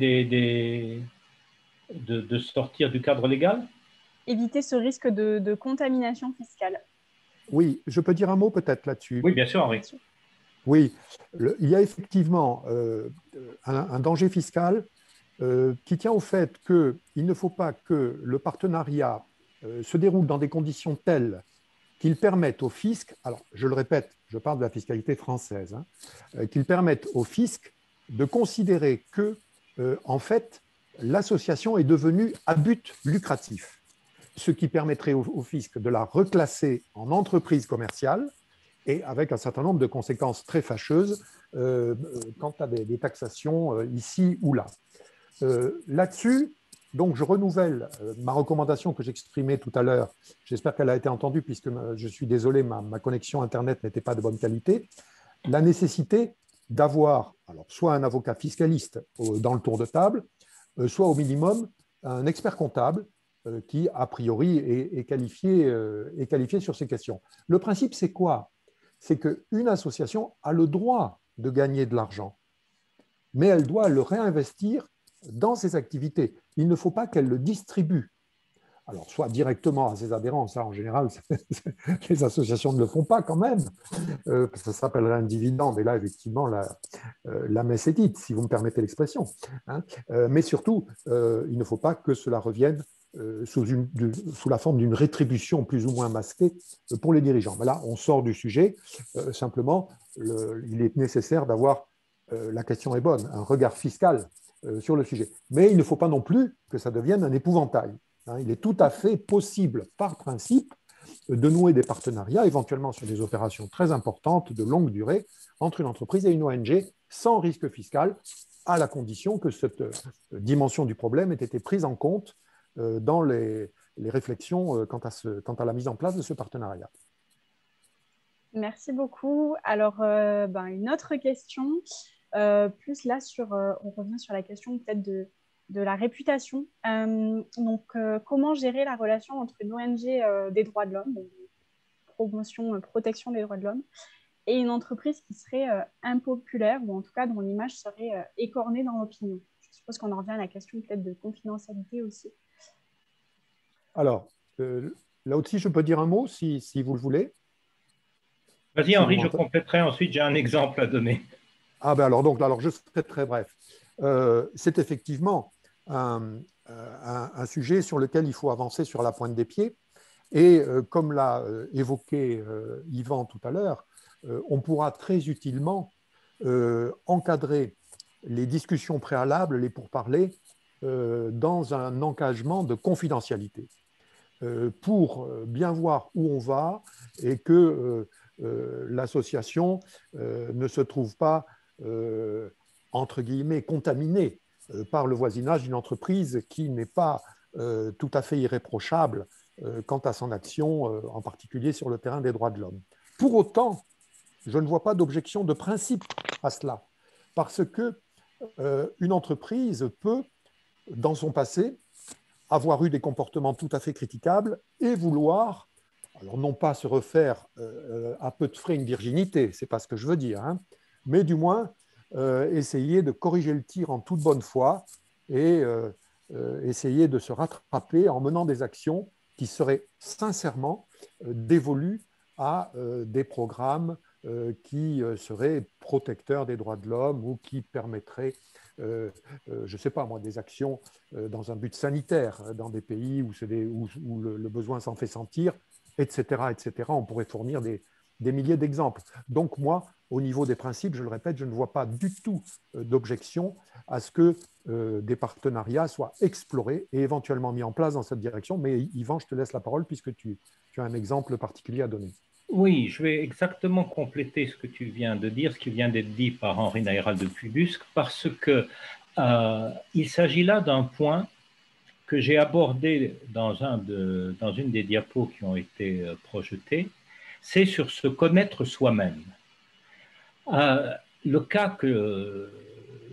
de sortir du cadre légal? Éviter ce risque de contamination fiscale. Oui, je peux dire un mot peut-être là-dessus. Oui, bien sûr, Henri. Oui, il y a effectivement un danger fiscal qui tient au fait qu'il ne faut pas que le partenariat se déroule dans des conditions telles qu'il permette au fisc, alors je le répète, je parle de la fiscalité française, qu'il permette au fisc de considérer que, en fait, l'association est devenue à but lucratif, ce qui permettrait au fisc de la reclasser en entreprise commerciale et avec un certain nombre de conséquences très fâcheuses quant à des taxations ici ou là. Là-dessus, donc je renouvelle ma recommandation que j'exprimais tout à l'heure. J'espère qu'elle a été entendue puisque je suis désolé, ma connexion Internet n'était pas de bonne qualité. La nécessité d'avoir soit un avocat fiscaliste dans le tour de table, soit au minimum un expert comptable qui, a priori, est qualifié sur ces questions. Le principe, c'est quoi? C'est qu'une association a le droit de gagner de l'argent, mais elle doit le réinvestir dans ses activités. Il ne faut pas qu'elle le distribue. Alors, soit directement à ses adhérents, ça en général, les associations ne le font pas quand même, ça s'appellerait un dividende, et là, effectivement, la messe est dite, si vous me permettez l'expression. Mais surtout, il ne faut pas que cela revienne sous la forme d'une rétribution plus ou moins masquée pour les dirigeants. Mais là, on sort du sujet. Simplement, il est nécessaire d'avoir, la question est bonne, un regard fiscal sur le sujet. Mais il ne faut pas non plus que ça devienne un épouvantail. Il est tout à fait possible, par principe, de nouer des partenariats, éventuellement sur des opérations très importantes, de longue durée, entre une entreprise et une ONG, sans risque fiscal, à la condition que cette dimension du problème ait été prise en compte dans les réflexions quant à la mise en place de ce partenariat. Merci beaucoup. Alors, une autre question, plus là on revient sur la question peut-être de la réputation. Comment gérer la relation entre une ONG des droits de l'homme, donc promotion, protection des droits de l'homme, et une entreprise qui serait impopulaire ou en tout cas dont l'image serait écornée dans l'opinion? Je suppose qu'on en revient à la question peut-être de confidentialité aussi. Alors, là aussi, je peux dire un mot si vous le voulez. Vas-y, Si vous Henri, je m'entendez. compléterai. Ensuite, j'ai un exemple à donner. Ah ben alors je serai très bref. C'est effectivement un sujet sur lequel il faut avancer sur la pointe des pieds. Et comme l'a évoqué Yvan tout à l'heure, on pourra très utilement encadrer les discussions préalables, les pourparlers, dans un engagement de confidentialité pour bien voir où on va et que l'association ne se trouve pas, entre guillemets, contaminée par le voisinage d'une entreprise qui n'est pas tout à fait irréprochable quant à son action, en particulier sur le terrain des droits de l'homme. Pour autant, je ne vois pas d'objection de principe à cela, parce que une entreprise peut, dans son passé, avoir eu des comportements tout à fait critiquables et vouloir, alors non pas se refaire à peu de frais une virginité, c'est pas ce que je veux dire, hein, mais du moins essayer de corriger le tir en toute bonne foi et essayer de se rattraper en menant des actions qui seraient sincèrement dévolues à des programmes qui seraient protecteurs des droits de l'homme ou qui permettraient, je ne sais pas moi, des actions dans un but sanitaire, dans des pays où le besoin s'en fait sentir, etc., etc. On pourrait fournir des milliers d'exemples. Donc moi, au niveau des principes, je le répète, je ne vois pas du tout d'objection à ce que des partenariats soient explorés et éventuellement mis en place dans cette direction. Mais Yvan, je te laisse la parole puisque tu as un exemple particulier à donner. Oui, je vais exactement compléter ce que tu viens de dire, ce qui vient d'être dit par Henri Naïral de Pudusque, parce que il s'agit là d'un point que j'ai abordé dans une des diapos qui ont été projetées, c'est sur se connaître soi-même. Le cas que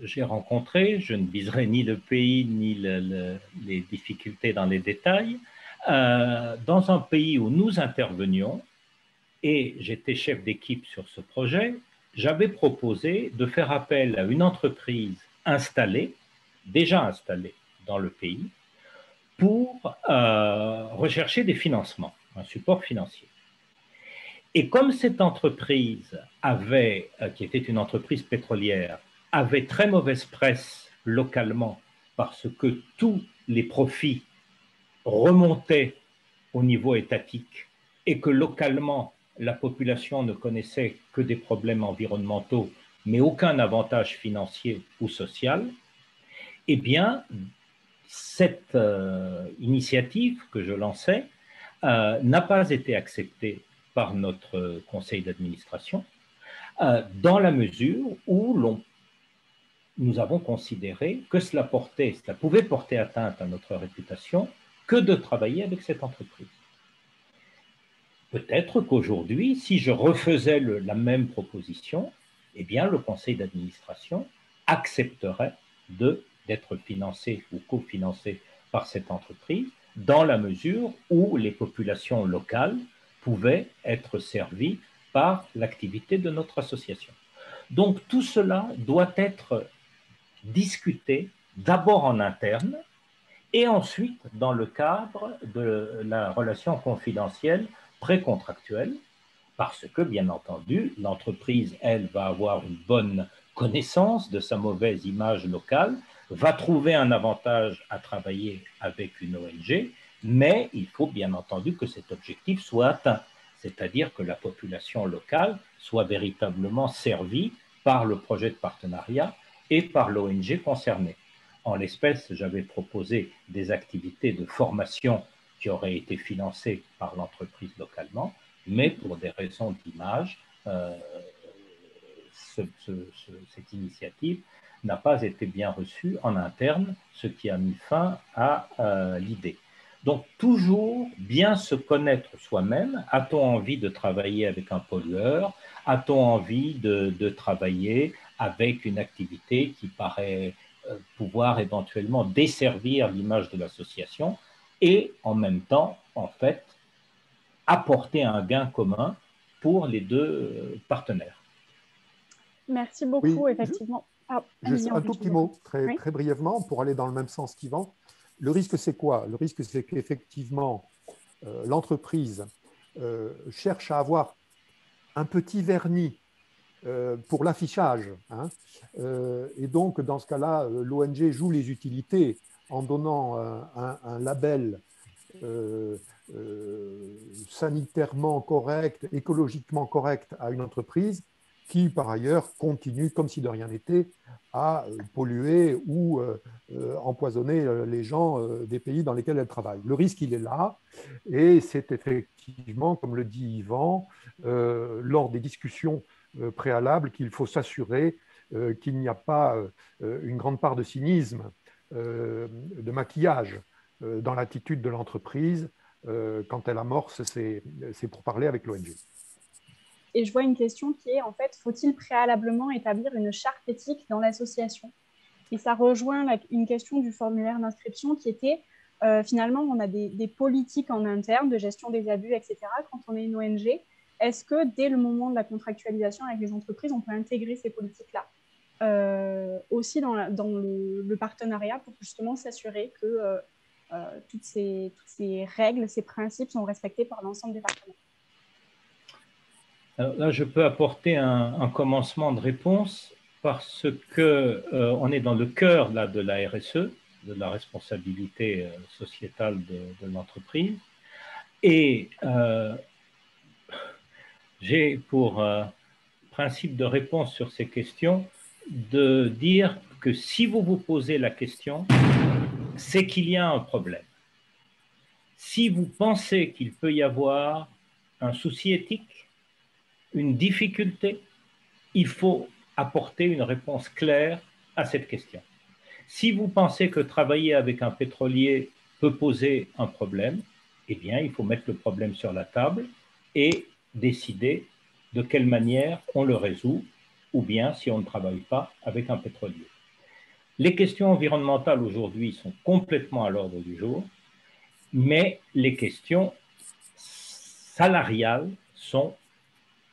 j'ai rencontré, je ne viserai ni le pays ni les difficultés dans les détails, dans un pays où nous intervenions, et j'étais chef d'équipe sur ce projet, j'avais proposé de faire appel à une entreprise installée, déjà installée dans le pays, pour rechercher des financements, un support financier. Et comme cette entreprise avait, qui était une entreprise pétrolière, avait très mauvaise presse localement parce que tous les profits remontaient au niveau étatique et que localement, la population ne connaissait que des problèmes environnementaux, mais aucun avantage financier ou social, eh bien, cette initiative que je lançais n'a pas été acceptée par notre conseil d'administration dans la mesure où nous avons considéré que cela pouvait porter atteinte à notre réputation que de travailler avec cette entreprise. Peut-être qu'aujourd'hui, si je refaisais la même proposition, eh bien, le conseil d'administration accepterait d'être financé ou cofinancé par cette entreprise dans la mesure où les populations locales pouvaient être servies par l'activité de notre association. Donc tout cela doit être discuté d'abord en interne et ensuite dans le cadre de la relation confidentielle précontractuelle, parce que, bien entendu, l'entreprise, elle, va avoir une bonne connaissance de sa mauvaise image locale, va trouver un avantage à travailler avec une ONG, mais il faut bien entendu que cet objectif soit atteint, c'est-à-dire que la population locale soit véritablement servie par le projet de partenariat et par l'ONG concernée. En l'espèce, j'avais proposé des activités de formation qui auraient été financées par l'entreprise localement, mais pour des raisons d'image, cette initiative n'a pas été bien reçue en interne, ce qui a mis fin à l'idée. Donc, toujours bien se connaître soi-même. A-t-on envie de travailler avec un pollueur? A-t-on envie de travailler avec une activité qui paraît pouvoir éventuellement desservir l'image de l'association et en même temps, en fait, apporter un gain commun pour les deux partenaires? Merci Oui, beaucoup, effectivement. Ah, juste un tout petit mot, très, oui. très brièvement, pour aller dans le même sens qu'Yvan. Le risque, c'est quoi? Le risque, c'est qu'effectivement, l'entreprise cherche à avoir un petit vernis pour l'affichage. Hein. Et donc, dans ce cas-là, l'ONG joue les utilités en donnant un label sanitairement correct, écologiquement correct à une entreprise qui, par ailleurs, continue, comme si de rien n'était, à polluer ou empoisonner les gens des pays dans lesquels elle travaille. Le risque, il est là, et c'est effectivement, comme le dit Yvan, lors des discussions préalables qu'il faut s'assurer qu'il n'y a pas une grande part de cynisme, de maquillage dans l'attitude de l'entreprise quand elle amorce, c'est pour parler avec l'ONG. Et je vois une question qui est, en fait, faut-il préalablement établir une charte éthique dans l'association? Et ça rejoint une question du formulaire d'inscription qui était, finalement, on a des politiques en interne de gestion des abus, etc. Quand on est une ONG, est-ce que dès le moment de la contractualisation avec les entreprises, on peut intégrer ces politiques-là aussi dans le partenariat pour justement s'assurer que toutes ces règles, ces principes sont respectés par l'ensemble des partenaires? Alors là, je peux apporter un commencement de réponse parce que on est dans le cœur là, de la RSE, de la responsabilité sociétale de l'entreprise. Et j'ai pour principe de réponse sur ces questions de dire que si vous vous posez la question, c'est qu'il y a un problème. Si vous pensez qu'il peut y avoir un souci éthique, une difficulté, il faut apporter une réponse claire à cette question. Si vous pensez que travailler avec un pétrolier peut poser un problème, eh bien, il faut mettre le problème sur la table et décider de quelle manière on le résout, ou bien si on ne travaille pas avec un pétrolier. Les questions environnementales aujourd'hui sont complètement à l'ordre du jour, mais les questions salariales sont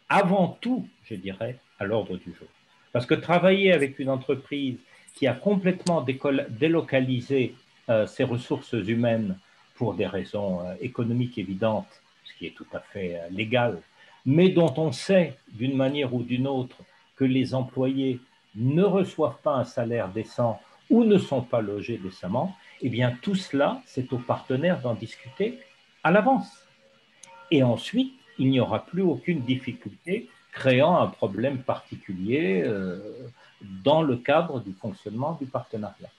avant tout, je dirais, à l'ordre du jour. Parce que travailler avec une entreprise qui a complètement délocalisé ses ressources humaines pour des raisons économiques évidentes, ce qui est tout à fait légal, mais dont on sait d'une manière ou d'une autre que les employés ne reçoivent pas un salaire décent ou ne sont pas logés décemment, eh bien tout cela, c'est aux partenaires d'en discuter à l'avance. Et ensuite, il n'y aura plus aucune difficulté créant un problème particulier dans le cadre du fonctionnement du partenariat.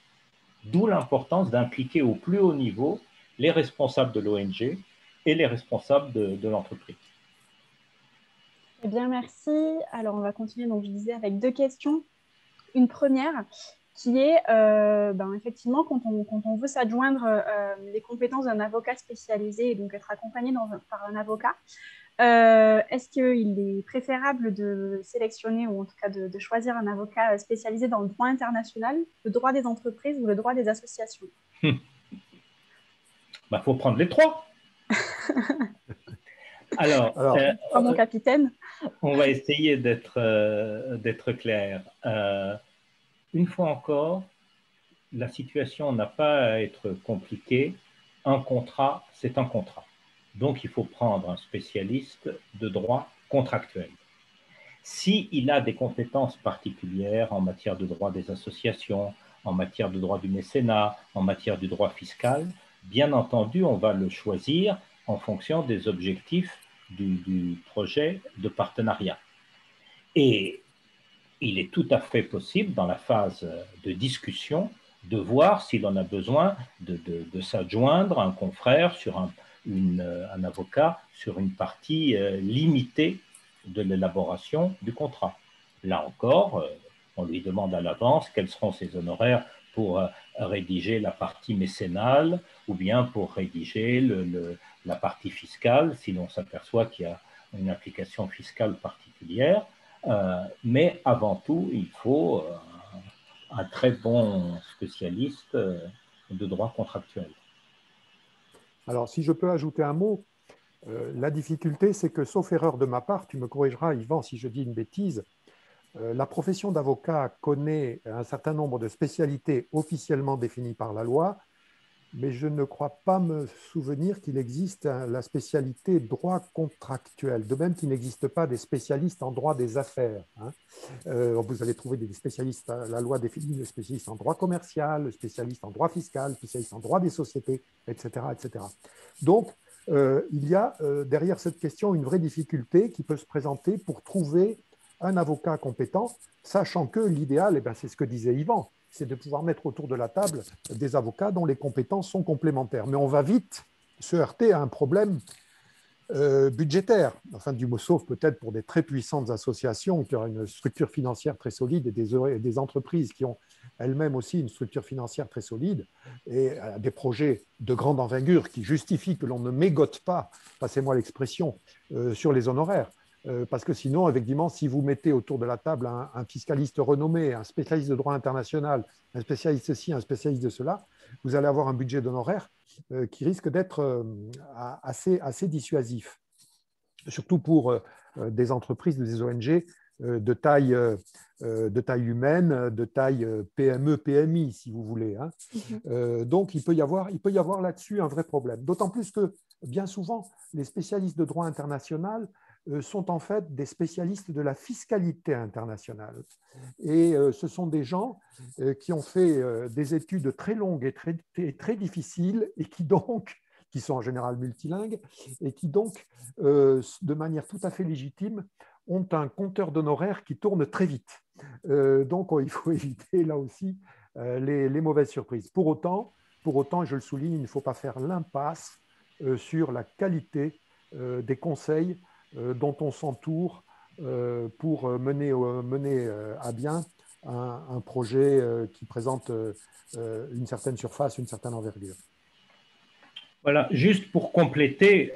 D'où l'importance d'impliquer au plus haut niveau les responsables de l'ONG et les responsables de l'entreprise. Eh bien, merci. Alors, on va continuer, donc je disais, avec deux questions. Une première qui est, effectivement, quand on veut s'adjoindre les compétences d'un avocat spécialisé et donc être accompagné par un avocat, est-ce qu'il est préférable de sélectionner ou en tout cas de choisir un avocat spécialisé dans le droit international, le droit des entreprises ou le droit des associations? Faut prendre les trois. Alors mon capitaine. On va essayer d'être clair. Une fois encore, la situation n'a pas à être compliquée. Un contrat, c'est un contrat. Donc, il faut prendre un spécialiste de droit contractuel. S'il a des compétences particulières en matière de droit des associations, en matière de droit du mécénat, en matière du droit fiscal, bien entendu, on va le choisir en fonction des objectifs du projet de partenariat. Et il est tout à fait possible, dans la phase de discussion, de voir si l'on a besoin de s'adjoindre un confrère sur un avocat sur une partie limitée de l'élaboration du contrat. Là encore, on lui demande à l'avance quels seront ses honoraires pour rédiger la partie mécénale ou bien pour rédiger la partie fiscale si l'on s'aperçoit qu'il y a une application fiscale particulière. Mais avant tout, il faut un très bon spécialiste de droit contractuel. Alors, si je peux ajouter un mot, la difficulté, c'est que, sauf erreur de ma part, tu me corrigeras, Yvan, si je dis une bêtise, la profession d'avocat connaît un certain nombre de spécialités officiellement définies par la loi, mais je ne crois pas me souvenir qu'il existe la spécialité droit contractuel, de même qu'il n'existe pas des spécialistes en droit des affaires. Hein. Vous allez trouver des spécialistes, la loi définit le spécialiste en droit commercial, le spécialiste en droit fiscal, le spécialiste en droit des sociétés, etc. etc. Donc, il y a derrière cette question une vraie difficulté qui peut se présenter pour trouver un avocat compétent, sachant que l'idéal, c'est ce que disait Yvan, c'est de pouvoir mettre autour de la table des avocats dont les compétences sont complémentaires. Mais on va vite se heurter à un problème budgétaire, enfin du mot sauf peut-être pour des très puissantes associations qui ont une structure financière très solide et des entreprises qui ont elles-mêmes aussi une structure financière très solide et des projets de grande envergure qui justifient que l'on ne mégote pas, passez-moi l'expression, sur les honoraires. Parce que sinon, effectivement, si vous mettez autour de la table un fiscaliste renommé, un spécialiste de droit international, un spécialiste de ci, un spécialiste de cela, vous allez avoir un budget d'honoraires qui risque d'être assez dissuasif, surtout pour des entreprises, des ONG de taille humaine, de taille PME, PMI, si vous voulez. Hein. Donc, il peut y avoir là-dessus un vrai problème. D'autant plus que, bien souvent, les spécialistes de droit international sont en fait des spécialistes de la fiscalité internationale. Et ce sont des gens qui ont fait des études très longues et très difficiles et qui sont en général multilingues et qui donc, de manière tout à fait légitime, ont un compteur d'honoraires qui tourne très vite. Donc, il faut éviter là aussi les mauvaises surprises. Pour autant, je le souligne, il ne faut pas faire l'impasse sur la qualité des conseils dont on s'entoure pour mener à bien un projet qui présente une certaine surface, une certaine envergure. Voilà, juste pour compléter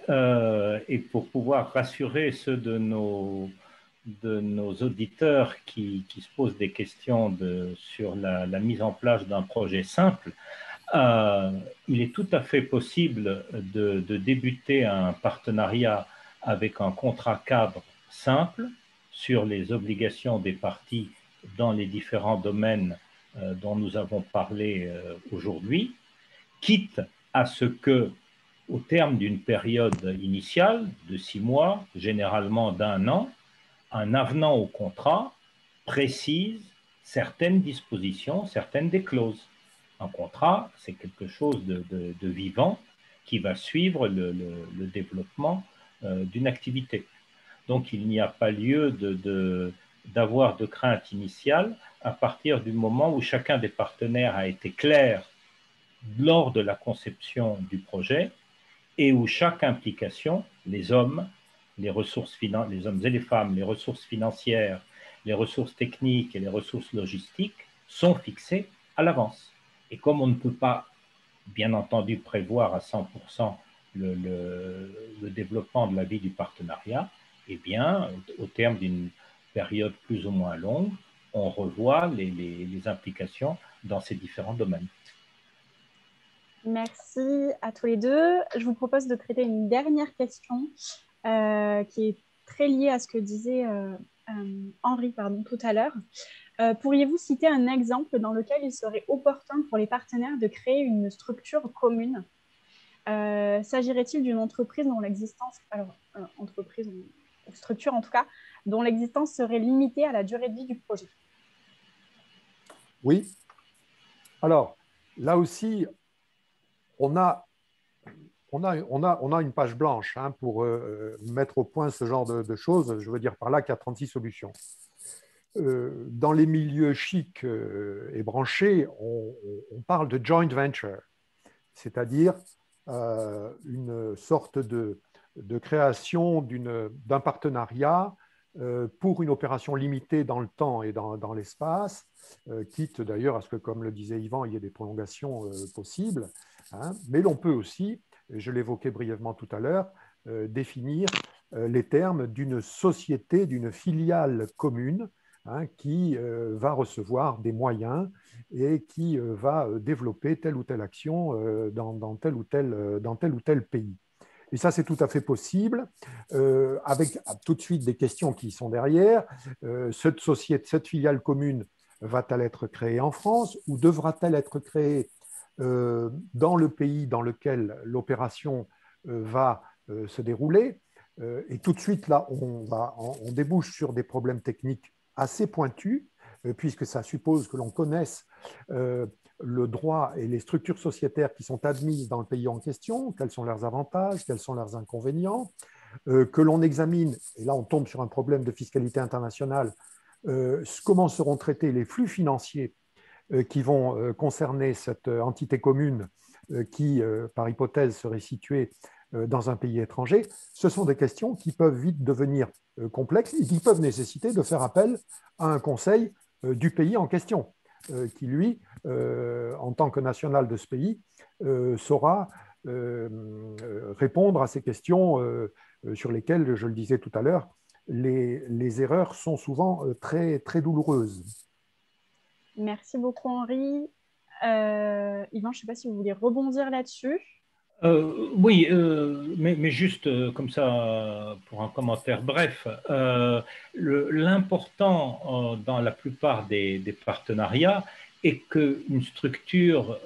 et pour pouvoir rassurer ceux de nos auditeurs qui se posent des questions sur la mise en place d'un projet simple, il est tout à fait possible de débuter un partenariat avec un contrat cadre simple sur les obligations des parties dans les différents domaines dont nous avons parlé aujourd'hui, quitte à ce que, au terme d'une période initiale de 6 mois, généralement d'1 an, un avenant au contrat précise certaines dispositions, certaines des clauses. Un contrat, c'est quelque chose de vivant qui va suivre le développement d'une activité. Donc, il n'y a pas lieu d'avoir de crainte initiale à partir du moment où chacun des partenaires a été clair lors de la conception du projet et où chaque implication, les hommes, les hommes et les femmes, les ressources financières, les ressources techniques et les ressources logistiques sont fixées à l'avance. Et comme on ne peut pas, bien entendu, prévoir à 100% le développement de la vie du partenariat, eh bien, au terme d'une période plus ou moins longue, on revoit les implications dans ces différents domaines. Merci à tous les deux. Je vous propose de traiter une dernière question qui est très liée à ce que disait Henri tout à l'heure. Pourriez-vous citer un exemple dans lequel il serait opportun pour les partenaires de créer une structure commune? S'agirait-il d'une entreprise dont l'existence, entreprise ou structure en tout cas, dont l'existence serait limitée à la durée de vie du projet? Oui. Alors, là aussi, on a une page blanche hein, pour mettre au point ce genre de choses. Je veux dire par là qu'il y a 36 solutions. Dans les milieux chics et branchés, on parle de joint venture, c'est-à-dire une sorte de création d'un partenariat pour une opération limitée dans le temps et dans l'espace, quitte d'ailleurs à ce que, comme le disait Yvan, il y ait des prolongations possibles. Hein, mais l'on peut aussi, je l'évoquais brièvement tout à l'heure, définir les termes d'une société, d'une filiale commune, hein, qui va recevoir des moyens et qui va développer telle ou telle action dans tel ou tel pays. Et ça, c'est tout à fait possible, avec tout de suite des questions qui sont derrière. Cette société, cette filiale commune, va-t-elle être créée en France ou devra-t-elle être créée dans le pays dans lequel l'opération va se dérouler? Et tout de suite, là, on débouche sur des problèmes techniques assez pointus, puisque ça suppose que l'on connaisse le droit et les structures sociétaires qui sont admises dans le pays en question, quels sont leurs avantages, quels sont leurs inconvénients, que l'on examine, et là on tombe sur un problème de fiscalité internationale, comment seront traités les flux financiers qui vont concerner cette entité commune qui, par hypothèse, serait située dans un pays étranger. Ce sont des questions qui peuvent vite devenir complexes et qui peuvent nécessiter de faire appel à un conseil du pays en question, qui, lui, en tant que national de ce pays, saura répondre à ces questions sur lesquelles, je le disais tout à l'heure, les erreurs sont souvent très, très douloureuses. Merci beaucoup, Henri. Yvan, je ne sais pas si vous voulez rebondir là-dessus. Oui, mais juste comme ça, pour un commentaire bref, l'important dans la plupart des partenariats est qu'une structure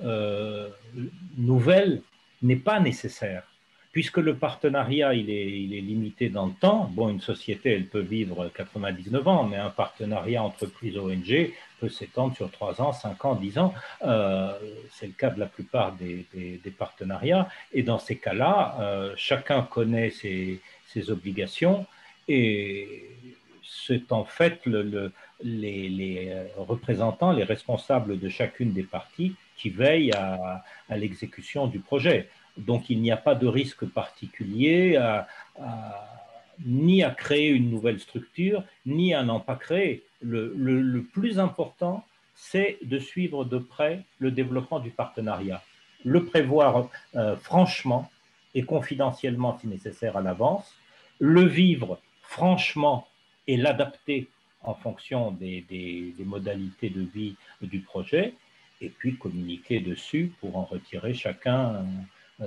nouvelle n'est pas nécessaire, puisque le partenariat, il est limité dans le temps. Bon, une société, elle peut vivre 99 ans, mais un partenariat entreprise-ONG peut s'étendre sur 3 ans, 5 ans, 10 ans. C'est le cas de la plupart des partenariats. Et dans ces cas-là, chacun connaît ses obligations et c'est en fait les représentants, les responsables de chacune des parties qui veillent à l'exécution du projet. Donc, il n'y a pas de risque particulier ni à créer une nouvelle structure, ni à n'en pas créer. Le plus important, c'est de suivre de près le développement du partenariat, le prévoir franchement et confidentiellement si nécessaire à l'avance, le vivre franchement et l'adapter en fonction des modalités de vie du projet, et puis communiquer dessus pour en retirer chacun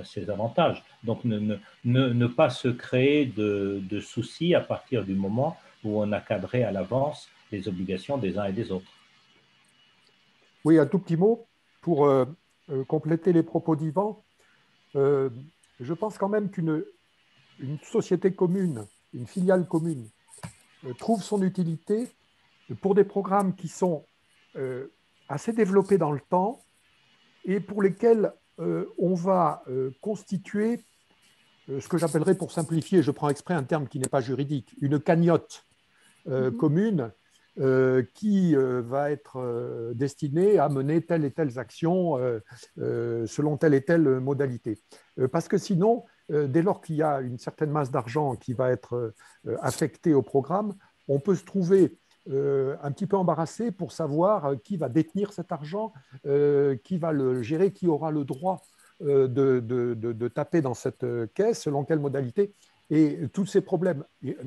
ses avantages. Donc ne pas se créer de soucis à partir du moment où on a cadré à l'avance les obligations des uns et des autres. Oui, un tout petit mot pour compléter les propos d'Yvan. Je pense quand même qu'une société commune, une filiale commune, trouve son utilité pour des programmes qui sont assez développés dans le temps et pour lesquels on va constituer ce que j'appellerais, pour simplifier, je prends exprès un terme qui n'est pas juridique, une cagnotte commune qui va être destinée à mener telle et telle action selon telle et telle modalité. Parce que sinon, dès lors qu'il y a une certaine masse d'argent qui va être affectée au programme, on peut se trouver un petit peu embarrassé pour savoir qui va détenir cet argent, qui va le gérer, qui aura le droit de taper dans cette caisse, selon quelle modalité. Et tous ces problèmes,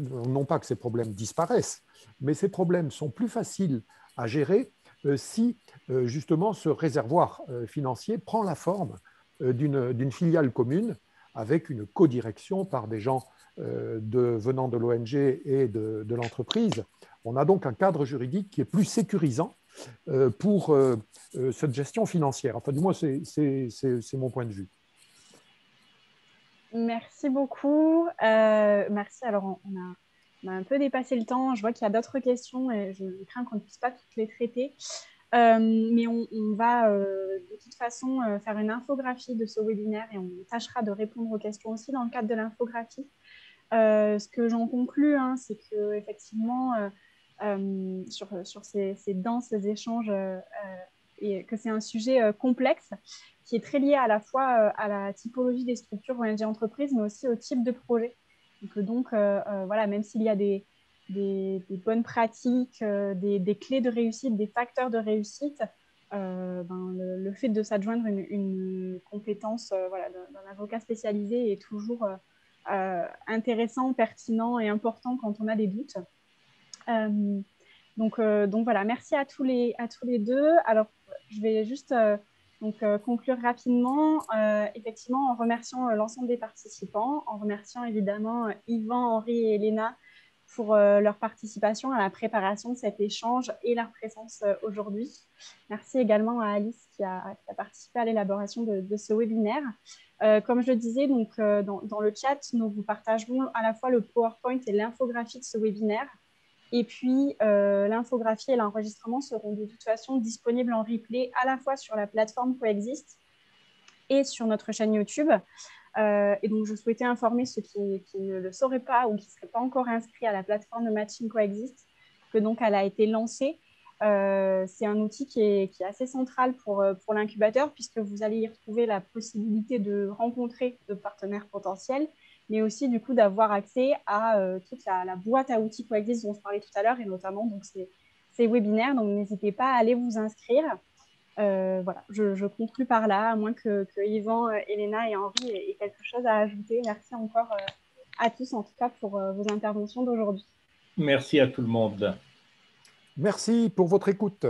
non pas que ces problèmes disparaissent, mais ces problèmes sont plus faciles à gérer si justement ce réservoir financier prend la forme d'une filiale commune avec une codirection par des gens venant de l'ONG et de l'entreprise. On a donc un cadre juridique qui est plus sécurisant pour cette gestion financière. Enfin, du moins, c'est mon point de vue. Merci beaucoup. Merci. Alors, on a un peu dépassé le temps. Je vois qu'il y a d'autres questions et je crains qu'on ne puisse pas toutes les traiter. Mais on va de toute façon faire une infographie de ce webinaire et on tâchera de répondre aux questions aussi dans le cadre de l'infographie. Ce que j'en conclus, hein, c'est qu'effectivement, sur ces denses échanges, et que c'est un sujet complexe qui est très lié à la fois à la typologie des structures ONG entreprises, mais aussi au type de projet. Donc voilà, même s'il y a des bonnes pratiques, des clés de réussite, des facteurs de réussite, le fait de s'adjoindre une compétence voilà, d'un avocat spécialisé est toujours intéressant, pertinent et important quand on a des doutes. Donc voilà, merci à tous les deux. Alors, je vais juste conclure rapidement, effectivement, en remerciant l'ensemble des participants, en remerciant évidemment Yvan, Henri et Elena pour leur participation à la préparation de cet échange et leur présence aujourd'hui. Merci également à Alice qui a participé à l'élaboration de ce webinaire. Comme je le disais, donc, dans le chat, nous vous partagerons à la fois le PowerPoint et l'infographie de ce webinaire. Et puis, l'infographie et l'enregistrement seront de toute façon disponibles en replay à la fois sur la plateforme Coexist et sur notre chaîne YouTube. Et donc, je souhaitais informer ceux qui ne le sauraient pas ou qui ne seraient pas encore inscrits à la plateforme de Matching Coexist que donc elle a été lancée. C'est un outil qui est assez central pour l'incubateur puisque vous allez y retrouver la possibilité de rencontrer de partenaires potentiels, mais aussi du coup d'avoir accès à toute la boîte à outils Coexist dont je parlais tout à l'heure et notamment donc, ces webinaires. Donc, n'hésitez pas à aller vous inscrire. Voilà, je conclus par là, à moins que Yvan, Elena et Henri aient quelque chose à ajouter. Merci encore à tous, en tout cas, pour vos interventions d'aujourd'hui. Merci à tout le monde. Merci pour votre écoute.